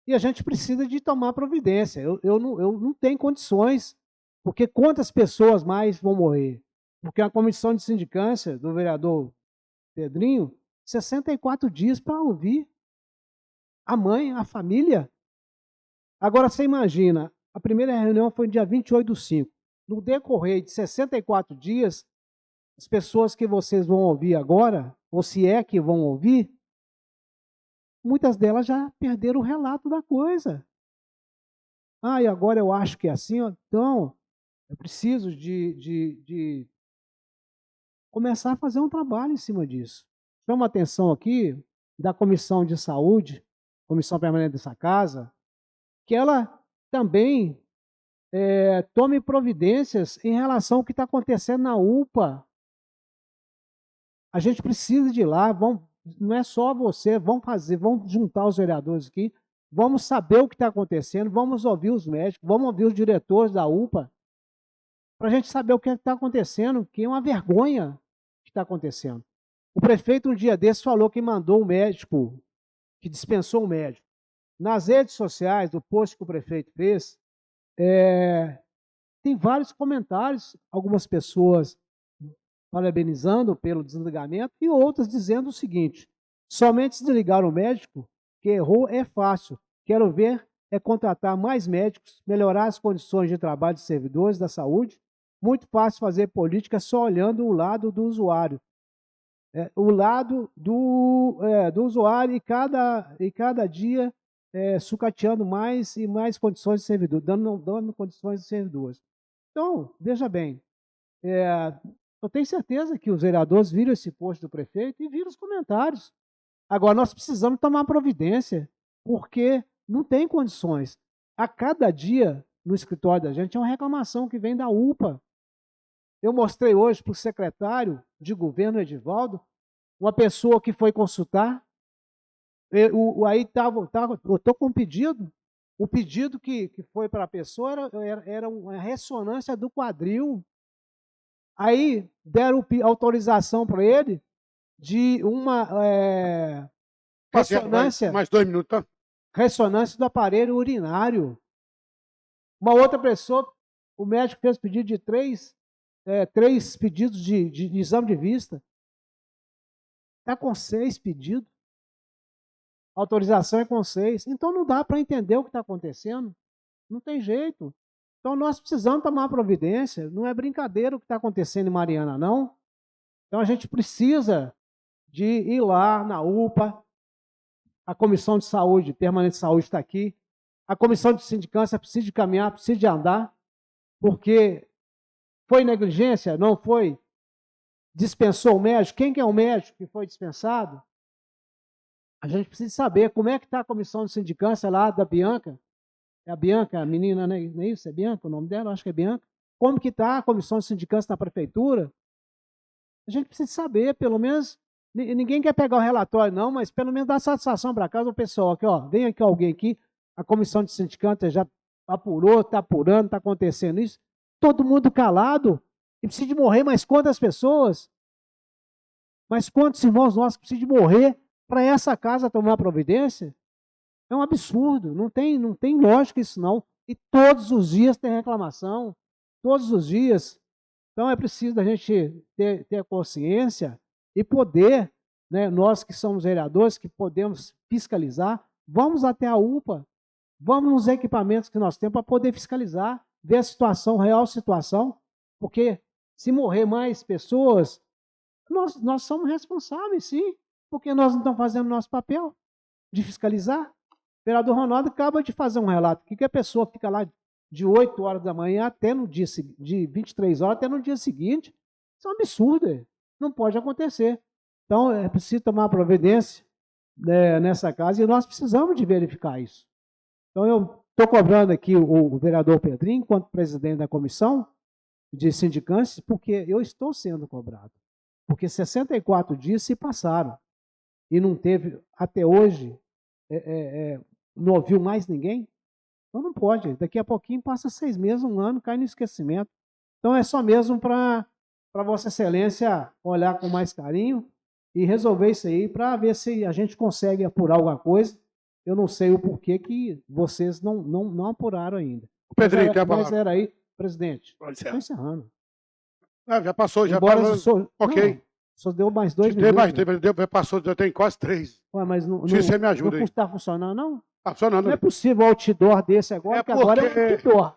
E a gente precisa de tomar providência. Eu não tenho condições, porque quantas pessoas mais vão morrer? Porque a comissão de sindicância do vereador Pedrinho, 64 dias para ouvir a mãe, a família. Agora, você imagina, a primeira reunião foi no dia 28/5. No decorrer de 64 dias, as pessoas que vocês vão ouvir agora, ou se é que vão ouvir, muitas delas já perderam o relato da coisa. E agora eu acho que é assim, então eu preciso de começar a fazer um trabalho em cima disso. Chama a atenção aqui da Comissão de Saúde, Comissão Permanente dessa casa, que ela também tome providências em relação ao que está acontecendo na UPA. A gente precisa de ir lá, não é só você, vamos juntar os vereadores aqui, vamos saber o que está acontecendo, vamos ouvir os médicos, vamos ouvir os diretores da UPA, para a gente saber o que está acontecendo, que é uma vergonha o que está acontecendo. O prefeito, um dia desses, falou que mandou um médico, que dispensou um médico. Nas redes sociais, do post que o prefeito fez, tem vários comentários, algumas pessoas parabenizando pelo desligamento, e outras dizendo o seguinte: somente desligar o médico que errou é fácil. Quero ver é contratar mais médicos, melhorar as condições de trabalho dos servidores da saúde. Muito fácil fazer política só olhando o lado do usuário. O lado do usuário e cada dia sucateando mais e mais condições de servidor, dando condições de servidores. Então, veja bem, eu tenho certeza que os vereadores viram esse post do prefeito e viram os comentários. Agora, nós precisamos tomar providência, porque não tem condições. A cada dia, no escritório da gente, é uma reclamação que vem da UPA. Eu mostrei hoje para o secretário de governo, Edivaldo, uma pessoa que foi consultar. Aí eu estou com um pedido. O pedido que foi para a pessoa era uma ressonância do quadril. Aí deram autorização para ele de uma ressonância. Mais 2 minutos, tá? Ressonância do aparelho urinário. Uma outra pessoa, o médico fez pedido de três pedidos de exame de vista. Está com 6 pedidos. A autorização é com 6. Então não dá para entender o que está acontecendo. Não tem jeito. Então nós precisamos tomar providência. Não é brincadeira o que está acontecendo em Mariana, não. Então a gente precisa de ir lá na UPA. A Comissão de Saúde, Permanente de Saúde está aqui. A Comissão de Sindicância precisa de caminhar, precisa de andar, porque foi negligência, não foi? Dispensou o médico? Quem que é o médico que foi dispensado? A gente precisa saber como é que está a Comissão de Sindicância lá da Bianca. É a Bianca, a menina, não é isso? É Bianca o nome dela? Acho que é Bianca. Como que está a Comissão de Sindicância na Prefeitura? A gente precisa saber, pelo menos. Ninguém quer pegar o relatório, não, mas pelo menos dar satisfação para casa ao pessoal. Aqui, ó, vem aqui alguém aqui, a comissão de sindicatos já apurou, está apurando, está acontecendo isso. Todo mundo calado. E precisa de morrer mais quantas pessoas? Mas quantos irmãos nossos precisam de morrer para essa casa tomar providência? É um absurdo, não tem lógica isso não. E todos os dias tem reclamação, todos os dias. Então é preciso a gente ter consciência e poder, né, nós que somos vereadores, que podemos fiscalizar, vamos até a UPA, vamos nos equipamentos que nós temos para poder fiscalizar, ver a situação, real situação, porque se morrer mais pessoas, nós somos responsáveis, sim, porque nós não estamos fazendo nosso papel de fiscalizar. O vereador Ronaldo acaba de fazer um relato que a pessoa fica lá de 8 horas da manhã até no dia de 23 horas até no dia seguinte. Isso é um absurdo, não pode acontecer. Então é preciso tomar providência, né, nessa casa, e nós precisamos de verificar isso. Então eu estou cobrando aqui o vereador Pedrinho, enquanto presidente da comissão de sindicância, porque eu estou sendo cobrado. Porque 64 dias se passaram e não teve, até hoje, não ouviu mais ninguém. Então não pode. Daqui a pouquinho passa 6 meses, 1 ano, cai no esquecimento. Então é só mesmo para Vossa Excelência olhar com mais carinho e resolver isso aí para ver se a gente consegue apurar alguma coisa. Eu não sei o porquê que vocês não apuraram ainda. O Pedrinho, tem a palavra. Mas era aí, presidente. Estou encerrando. Já passou, já Embora passou. o senhor, Ok. não, só deu mais 2 Tem minutos. mais, passou, já tem quase 3. Ué, mas não Você me ajuda aí. está funcionando, não? Tá funcionando. Não é possível um outdoor desse agora, porque agora é um outdoor.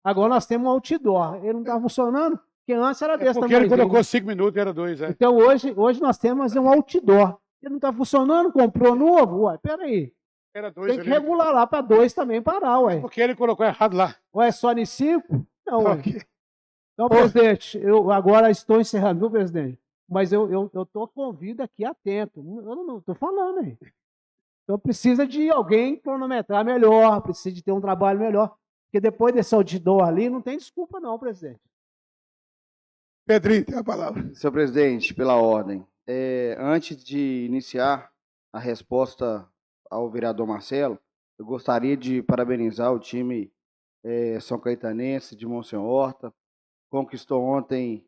Agora nós temos um outdoor. Ele não está funcionando, porque antes era desse Porque tamanho. ele colocou 5 minutos, era 2. Então hoje nós temos um outdoor. Ele não está funcionando, comprou novo? Ué, peraí. Era 2 Tem que regular lá para 2 também parar, ué. Porque ele colocou errado lá. Ué, só em 5? Não, ué. Então, presidente, eu agora estou encerrando, viu, presidente? Mas eu estou com vida aqui atento. Eu não estou falando aí. Então precisa de alguém cronometrar melhor, precisa de ter um trabalho melhor. Porque depois desse outdoor ali, não tem desculpa não, presidente. Pedrinho, tem a palavra. Senhor presidente, pela ordem. Antes de iniciar a resposta ao vereador Marcelo, eu gostaria de parabenizar o time São Caetanense de Monsenhor Horta. Conquistou ontem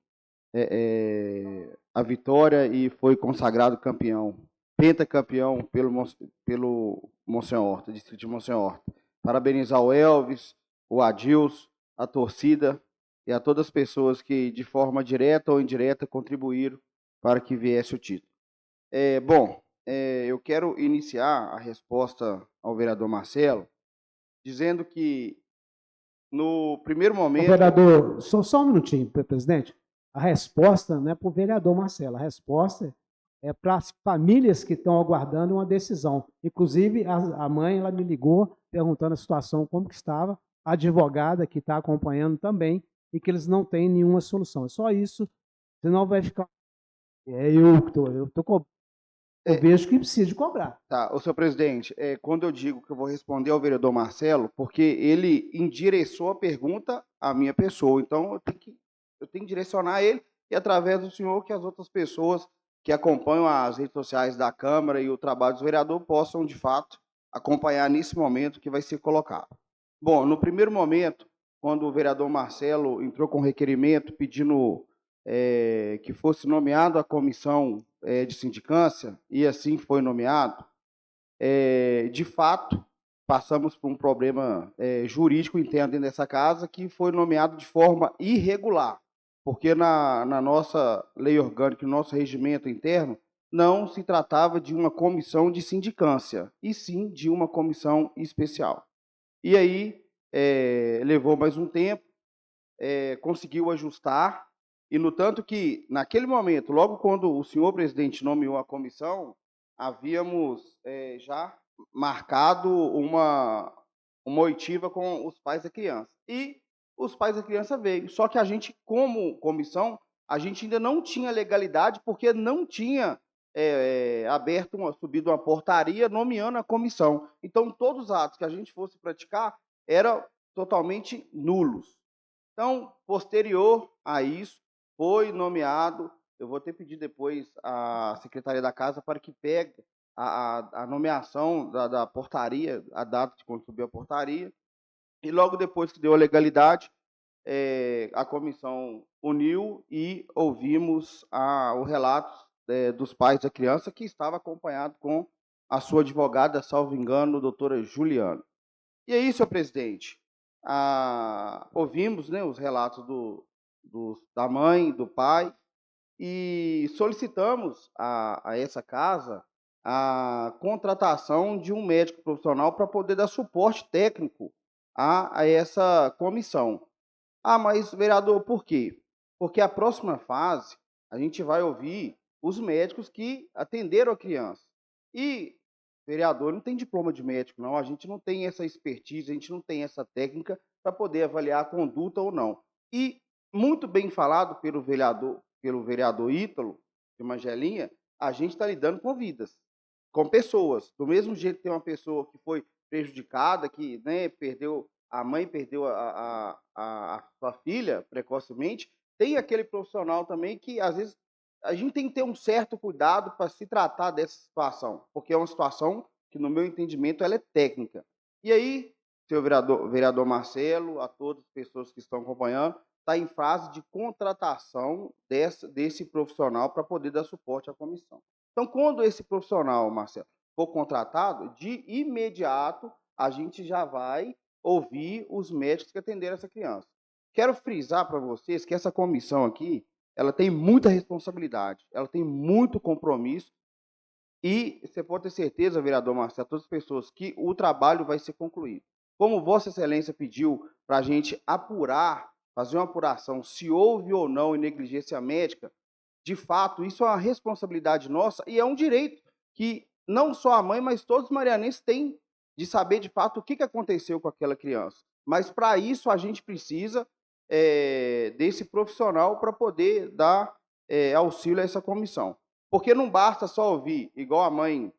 a vitória e foi consagrado campeão, pentacampeão pelo Monsenhor Horta, distrito de Monsenhor Horta. Parabenizar o Elvis, o Adilson, a torcida e a todas as pessoas que, de forma direta ou indireta, contribuíram para que viesse o título. Eu quero iniciar a resposta ao vereador Marcelo, dizendo que, no primeiro Ô, momento... vereador, só um minutinho, presidente. A resposta não é para o vereador Marcelo, a resposta é para as famílias que estão aguardando uma decisão. Inclusive, a mãe ela me ligou perguntando a situação, como que estava, a advogada que está acompanhando também, e que eles não têm nenhuma solução. É só isso, senão vai ficar... Eu vejo que precisa de cobrar. Tá, senhor presidente, quando eu digo que eu vou responder ao vereador Marcelo, porque ele endereçou a pergunta à minha pessoa, então eu tenho que direcionar ele e, através do senhor, que as outras pessoas que acompanham as redes sociais da Câmara e o trabalho do vereador possam, de fato, acompanhar nesse momento que vai ser colocado. Bom, no primeiro momento, quando o vereador Marcelo entrou com requerimento pedindo que fosse nomeado a comissão de sindicância, e assim foi nomeado, de fato, passamos por um problema jurídico interno dentro dessa casa, que foi nomeado de forma irregular, porque na nossa lei orgânica, no nosso regimento interno, não se tratava de uma comissão de sindicância, e sim de uma comissão especial. E aí, levou mais um tempo, conseguiu ajustar, e no tanto que, naquele momento, logo quando o senhor presidente nomeou a comissão, havíamos já marcado uma oitiva com os pais da criança. E os pais da criança veio. Só que a gente, como comissão, a gente ainda não tinha legalidade, porque não tinha subido uma portaria nomeando a comissão. Então, todos os atos que a gente fosse praticar eram totalmente nulos. Então, posterior a isso, foi nomeado, eu vou ter que pedir depois à Secretaria da Casa para que pegue a nomeação da portaria, a data de quando subiu a portaria, e logo depois que deu a legalidade, a comissão uniu e ouvimos o relato dos pais da criança, que estava acompanhado com a sua advogada, salvo engano, doutora Juliana. E aí, senhor presidente, ouvimos, né, os relatos da mãe, do pai, e solicitamos a essa casa a contratação de um médico profissional para poder dar suporte técnico a essa comissão. Mas, vereador, por quê? Porque a próxima fase, a gente vai ouvir os médicos que atenderam a criança. E, vereador, não tem diploma de médico, não. A gente não tem essa expertise, a gente não tem essa técnica para poder avaliar a conduta ou não. E, muito bem falado pelo vereador Ítalo, de Mangelinha, a gente está lidando com vidas, com pessoas. Do mesmo jeito que tem uma pessoa que foi prejudicada, que, né, a mãe perdeu a sua filha precocemente, tem aquele profissional também que, às vezes, a gente tem que ter um certo cuidado para se tratar dessa situação, porque é uma situação que, no meu entendimento, ela é técnica. E aí, senhor vereador Marcelo, a todas as pessoas que estão acompanhando, está em fase de contratação desse profissional para poder dar suporte à comissão. Então, quando esse profissional, Marcelo, for contratado, de imediato a gente já vai ouvir os médicos que atenderam essa criança. Quero frisar para vocês que essa comissão aqui, ela tem muita responsabilidade, ela tem muito compromisso, e você pode ter certeza, vereador Marcelo, todas as pessoas, que o trabalho vai ser concluído. Como Vossa Excelência pediu para a gente fazer uma apuração se houve ou não negligência médica, de fato, isso é uma responsabilidade nossa e é um direito que não só a mãe, mas todos os marianenses têm de saber, de fato, o que aconteceu com aquela criança. Mas, para isso, a gente precisa desse profissional para poder dar auxílio a essa comissão. Porque não basta só ouvir, igual a mãe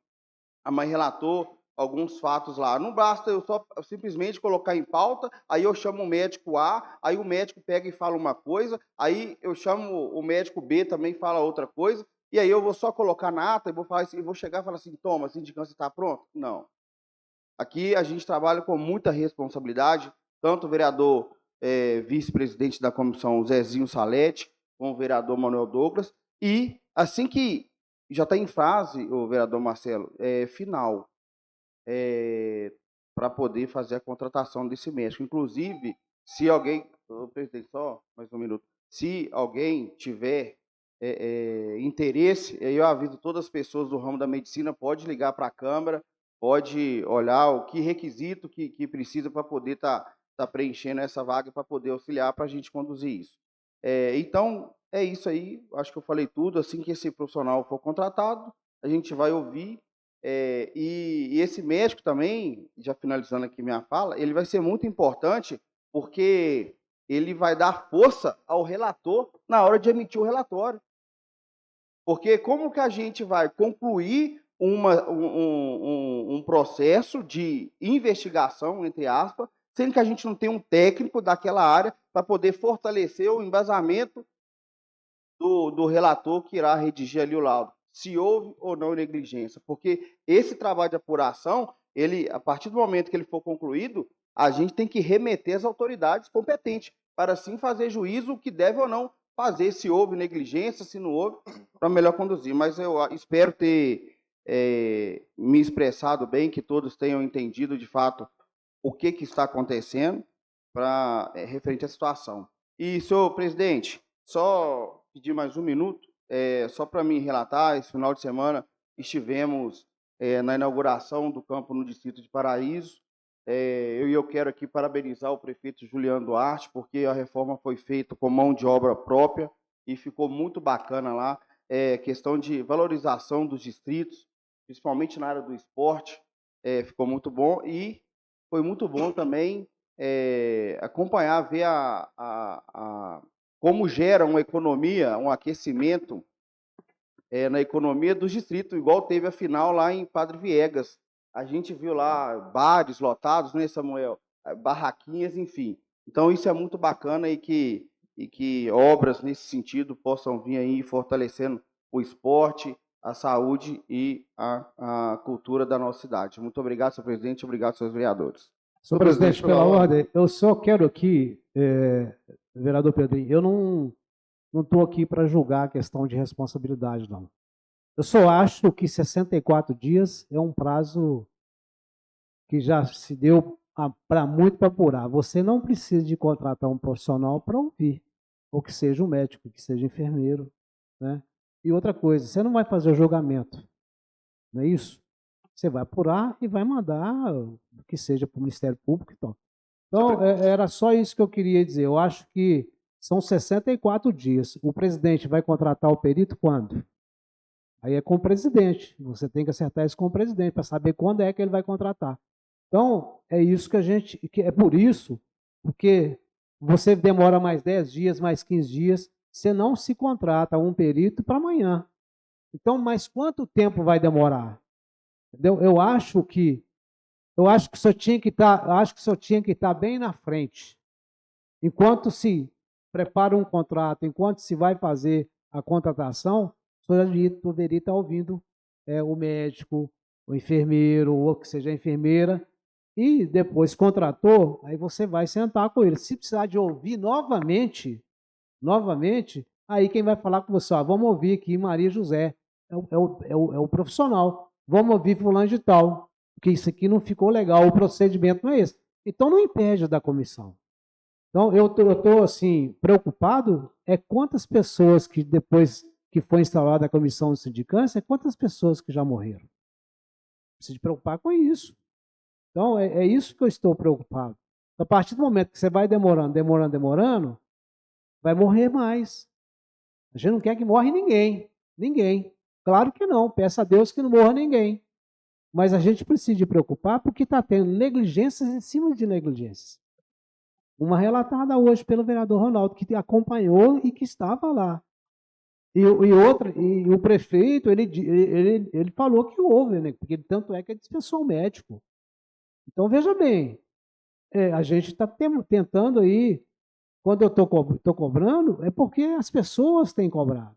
relatou alguns fatos lá. Não basta eu só simplesmente colocar em pauta, aí eu chamo o médico A, aí o médico pega e fala uma coisa, aí eu chamo o médico B também e fala outra coisa, e aí eu vou só colocar na ata e vou chegar e falar assim, toma, a sindicância está pronto? Não. Aqui a gente trabalha com muita responsabilidade, tanto o vereador vice-presidente da comissão, Zezinho Salete, como o vereador Manuel Douglas, e assim que já está em fase, o vereador Marcelo, final, para poder fazer a contratação desse médico. Inclusive, se alguém presidente, só mais um minuto. Se alguém tiver interesse, eu aviso todas as pessoas do ramo da medicina, pode ligar para a Câmara, pode olhar o que requisito que precisa para poder estar preenchendo essa vaga, para poder auxiliar para a gente conduzir isso. Então, é isso aí, acho que eu falei tudo. Assim que esse profissional for contratado, a gente vai ouvir, e esse médico também, já finalizando aqui minha fala, ele vai ser muito importante, porque ele vai dar força ao relator na hora de emitir o relatório. Porque como que a gente vai concluir um processo de investigação, entre aspas, sendo que a gente não tem um técnico daquela área para poder fortalecer o embasamento do relator que irá redigir ali o laudo, se houve ou não negligência. Porque esse trabalho de apuração, a partir do momento que ele for concluído, a gente tem que remeter às autoridades competentes, para assim fazer juízo o que deve ou não fazer, se houve negligência, se não houve, para melhor conduzir. Mas eu espero ter me expressado bem, que todos tenham entendido de fato o que está acontecendo referente à situação. E, senhor presidente, só pedir mais um minuto, só para me relatar, esse final de semana estivemos na inauguração do campo no Distrito de Paraíso. Eu quero aqui parabenizar o prefeito Juliano Duarte, porque a reforma foi feita com mão de obra própria e ficou muito bacana lá. Questão de valorização dos distritos, principalmente na área do esporte, ficou muito bom. E foi muito bom também acompanhar, ver como gera uma economia, um aquecimento na economia dos distritos, igual teve a final lá em Padre Viegas. A gente viu lá bares lotados, né, Samuel? Barraquinhas, enfim. Então, isso é muito bacana e que obras nesse sentido possam vir aí fortalecendo o esporte, a saúde e a cultura da nossa cidade. Muito obrigado, senhor presidente. Obrigado, senhores vereadores. Senhor presidente, pela ordem, eu só quero aqui, vereador Pedrinho, eu não estou aqui para julgar a questão de responsabilidade, não. Eu só acho que 64 dias é um prazo que já se deu para muito para apurar. Você não precisa de contratar um profissional para ouvir, ou que seja um médico, que seja enfermeiro, né? E outra coisa, você não vai fazer o julgamento, não é isso? Você vai apurar e vai mandar que seja para o Ministério Público e tal. Então, era só isso que eu queria dizer. Eu acho que são 64 dias. O presidente vai contratar o perito quando? Aí é com o presidente. Você tem que acertar isso com o presidente para saber quando é que ele vai contratar. Então, é isso é por isso, porque você demora mais 10 dias, mais 15 dias, você não se contrata um perito para amanhã. Então, mas quanto tempo vai demorar? Entendeu? Eu acho que o senhor tinha que estar bem na frente. Enquanto se prepara um contrato, enquanto se vai fazer a contratação, o senhor poderia estar ouvindo o médico, o enfermeiro, ou que seja a enfermeira, e depois contratou, aí você vai sentar com ele. Se precisar de ouvir novamente, aí quem vai falar com você, vamos ouvir aqui Maria José, é o profissional, vamos ouvir fulano de tal, porque isso aqui não ficou legal, o procedimento não é esse. Então não impede da comissão. Então eu estou assim, preocupado, quantas pessoas que depois que foi instalada a comissão de sindicância, quantas pessoas que já morreram. Precisa se preocupar com isso. Então, é isso que eu estou preocupado. A partir do momento que você vai demorando, vai morrer mais. A gente não quer que morra ninguém. Ninguém. Claro que não. Peça a Deus que não morra ninguém. Mas a gente precisa de preocupar porque está tendo negligências em cima de negligências. Uma relatada hoje pelo vereador Ronaldo, que acompanhou e que estava lá. E o prefeito, ele falou que houve, né? Porque tanto é que ele dispensou o médico. Então, veja bem, a gente está tentando aí, quando eu estou cobrando, é porque as pessoas têm cobrado.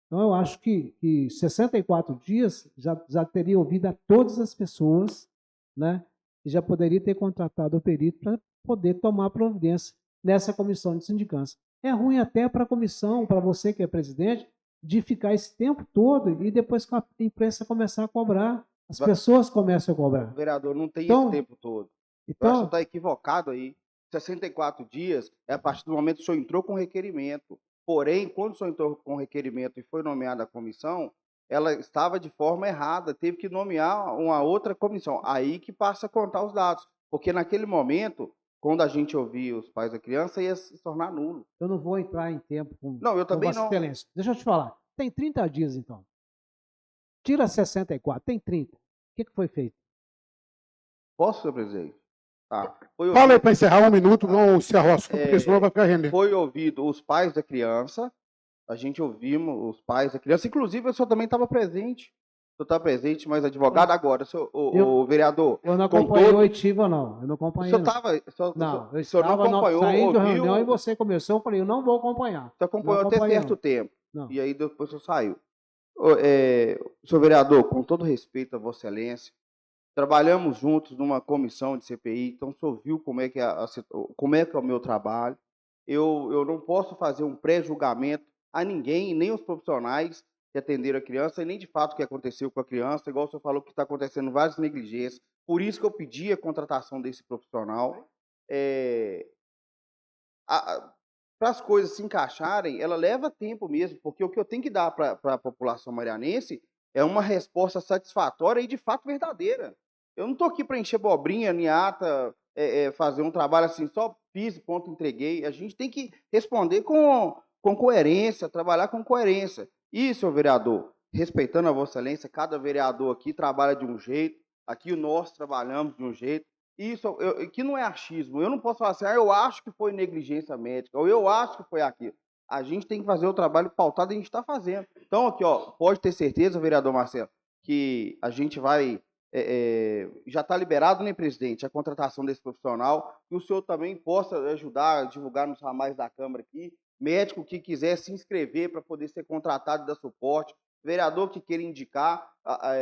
Então, eu acho que 64 dias já teria ouvido a todas as pessoas, né? E já poderia ter contratado o perito para poder tomar providência nessa comissão de sindicância. É ruim até para a comissão, para você que é presidente, de ficar esse tempo todo e depois que a imprensa começar a cobrar, as pessoas começam a cobrar. Vereador, não tem esse tempo todo. Eu acho que está equivocado aí. 64 dias é a partir do momento que o senhor entrou com requerimento. Porém, quando o senhor entrou com requerimento e foi nomeada a comissão, ela estava de forma errada, teve que nomear uma outra comissão. Aí que passa a contar os dados. Porque naquele momento, quando a gente ouvia os pais da criança, ia se tornar nulo. Eu não vou entrar em tempo com Não, eu também Vossa não. Excelência. Deixa eu te falar. Tem 30 dias, então. Tira 64, tem 30. O que foi feito? Posso, senhor presidente? Tá. Fala aí para encerrar 1 minuto, não encerrar o assunto, porque senão vai ficar rendendo. Foi ouvido os pais da criança, a gente ouvimos os pais da criança, inclusive o senhor também estava presente. O senhor está presente, mas advogado agora, o vereador. Eu não acompanhei o oitiva, não. Eu não acompanhei. O senhor estava. Não, eu o senhor não acompanhou, saí de ouviu, reunião e você começou, eu falei, eu não vou acompanhar. Você acompanhou até certo tempo. Não. E aí depois o senhor saiu. Senhor vereador, com todo respeito a Vossa Excelência, trabalhamos juntos numa comissão de CPI, então o senhor viu como é que é o meu trabalho. Eu não posso fazer um pré-julgamento a ninguém, nem os profissionais que atenderam a criança, e nem de fato o que aconteceu com a criança, igual o senhor falou que está acontecendo várias negligências. Por isso que eu pedi a contratação desse profissional. Para as coisas se encaixarem, ela leva tempo mesmo, porque o que eu tenho que dar para a população marianense é uma resposta satisfatória e de fato verdadeira. Eu não estou aqui para encher bobrinha, niata, fazer um trabalho assim, só fiz, ponto, entreguei. A gente tem que responder com coerência, trabalhar com coerência. E, senhor vereador, respeitando a Vossa Excelência, cada vereador aqui trabalha de um jeito, aqui nós trabalhamos de um jeito. Isso que não é achismo. Eu não posso falar assim, eu acho que foi negligência médica, ou eu acho que foi aquilo. A gente tem que fazer o trabalho pautado e a gente está fazendo. Então, aqui, pode ter certeza, vereador Marcelo, que a gente vai... já está liberado, né, presidente, a contratação desse profissional, que o senhor também possa ajudar a divulgar nos ramais da Câmara aqui, médico que quiser se inscrever para poder ser contratado e dar suporte, vereador que queira indicar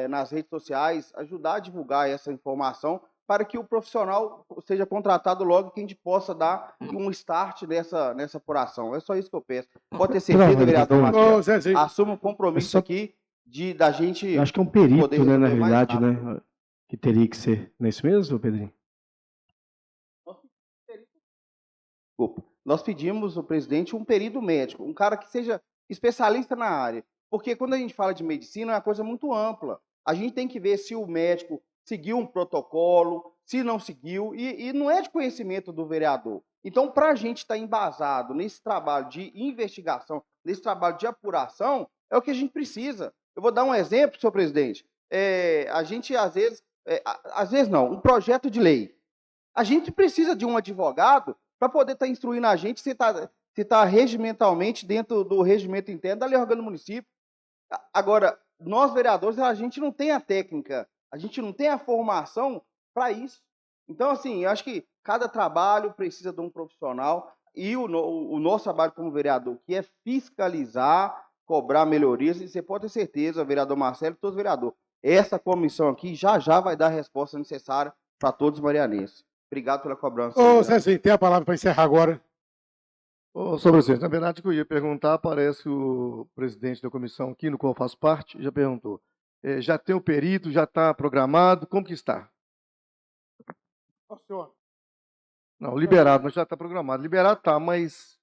nas redes sociais, ajudar a divulgar essa informação, para que o profissional seja contratado logo e que a gente possa dar um start nessa apuração. É só isso que eu peço. Pode ter certeza, vereador Marcelo, assuma um compromisso aqui da gente... Eu acho que é um perito, né, na realidade, né, que teria que ser. Não é isso mesmo, Pedrinho? Desculpa. Nós pedimos ao presidente um perito médico, um cara que seja especialista na área. Porque quando a gente fala de medicina, é uma coisa muito ampla. A gente tem que ver se o médico seguiu um protocolo, se não seguiu, e não é de conhecimento do vereador. Então, para a gente estar embasado nesse trabalho de investigação, nesse trabalho de apuração, é o que a gente precisa. Eu vou dar um exemplo, senhor presidente. A gente, às vezes não, um projeto de lei. A gente precisa de um advogado para poder estar instruindo a gente se está regimentalmente dentro do regimento interno da lei orgânica do município. Agora, nós vereadores, a gente não tem a técnica, a gente não tem a formação para isso. Então, assim, eu acho que cada trabalho precisa de um profissional e o nosso trabalho como vereador, que é fiscalizar, cobrar melhorias, e você pode ter certeza, vereador Marcelo e todos os vereadores, essa comissão aqui já vai dar a resposta necessária para todos os marianenses. Obrigado pela cobrança. Ô, Zezinho, tem a palavra para encerrar agora. Ô, senhor presidente, na verdade, o que eu ia perguntar, parece que o presidente da comissão aqui, no qual eu faço parte, já perguntou. Já tem o perito, já está programado, como que está? Ô, senhor. Não, liberado, mas já está programado. Liberado está, mas...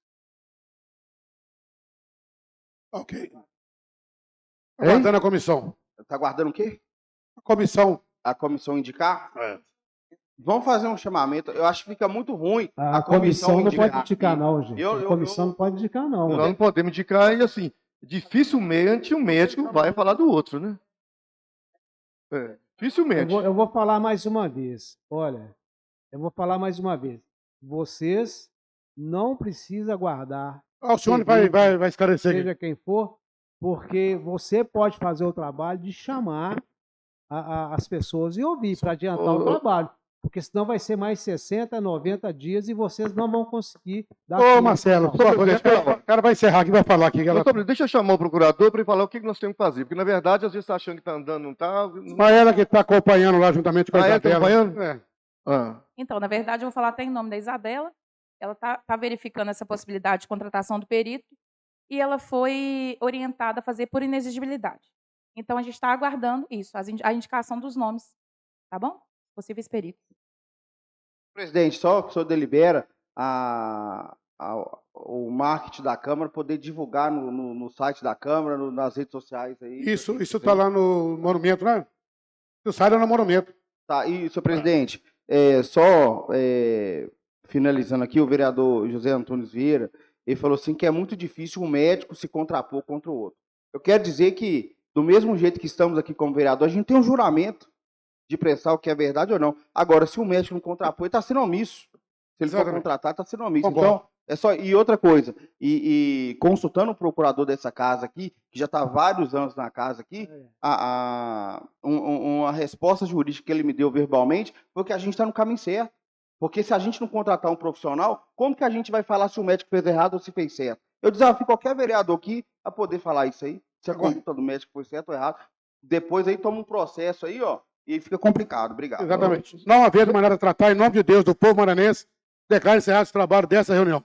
Ok. Aguardando a comissão. Está aguardando o quê? A comissão. A comissão indicar? Vamos fazer um chamamento. Eu acho que fica muito ruim a comissão não pode indicar, não, gente. A comissão não pode indicar, não. Nós não podemos indicar, e assim, dificilmente um médico vai falar do outro, né? Dificilmente. Eu vou falar mais uma vez. Olha, eu vou falar mais uma vez. Vocês não precisam aguardar. O senhor vai esclarecer. Seja quem for, porque você pode fazer o trabalho de chamar as pessoas e ouvir para adiantar o trabalho. Porque senão vai ser mais 60, 90 dias e vocês não vão conseguir dar... Ô, Marcelo, por favor, o cara vai encerrar aqui, vai falar aqui. Deixa eu chamar o procurador para ele falar o que nós temos que fazer. Porque, na verdade, às vezes está achando que está andando, não está... Mas ela que está acompanhando lá juntamente com a Isabela. Então, na verdade, eu vou falar até em nome da Isabela. Ela está verificando essa possibilidade de contratação do perito e ela foi orientada a fazer por inexigibilidade. Então, a gente está aguardando isso, a indicação dos nomes, tá bom? Possíveis peritos. Presidente, só que o senhor delibera, o marketing da Câmara, poder divulgar no site da Câmara, nas redes sociais aí. Isso está lá no monumento, né? O site é no monumento. Tá, e, senhor presidente, finalizando aqui, o vereador José Antunes Vieira, ele falou assim que é muito difícil um médico se contrapor contra o outro. Eu quero dizer que, do mesmo jeito que estamos aqui como vereador, a gente tem um juramento de prestar o que é verdade ou não. Agora, se o médico não contrapor, ele está sendo omisso. Se ele for contratado, está sendo omisso. Então, e outra coisa, e consultando o procurador dessa casa aqui, que já está há vários anos na casa aqui, uma resposta jurídica que ele me deu verbalmente foi que a gente está no caminho certo. Porque se a gente não contratar um profissional, como que a gente vai falar se o médico fez errado ou se fez certo? Eu desafio qualquer vereador aqui a poder falar isso aí, se a conduta do médico foi certo ou errado. Depois aí toma um processo aí, ó, e fica complicado. Obrigado. Exatamente. Não havendo mais nada a tratar, em nome de Deus, do povo maranhense, declaro encerrado o trabalho dessa reunião.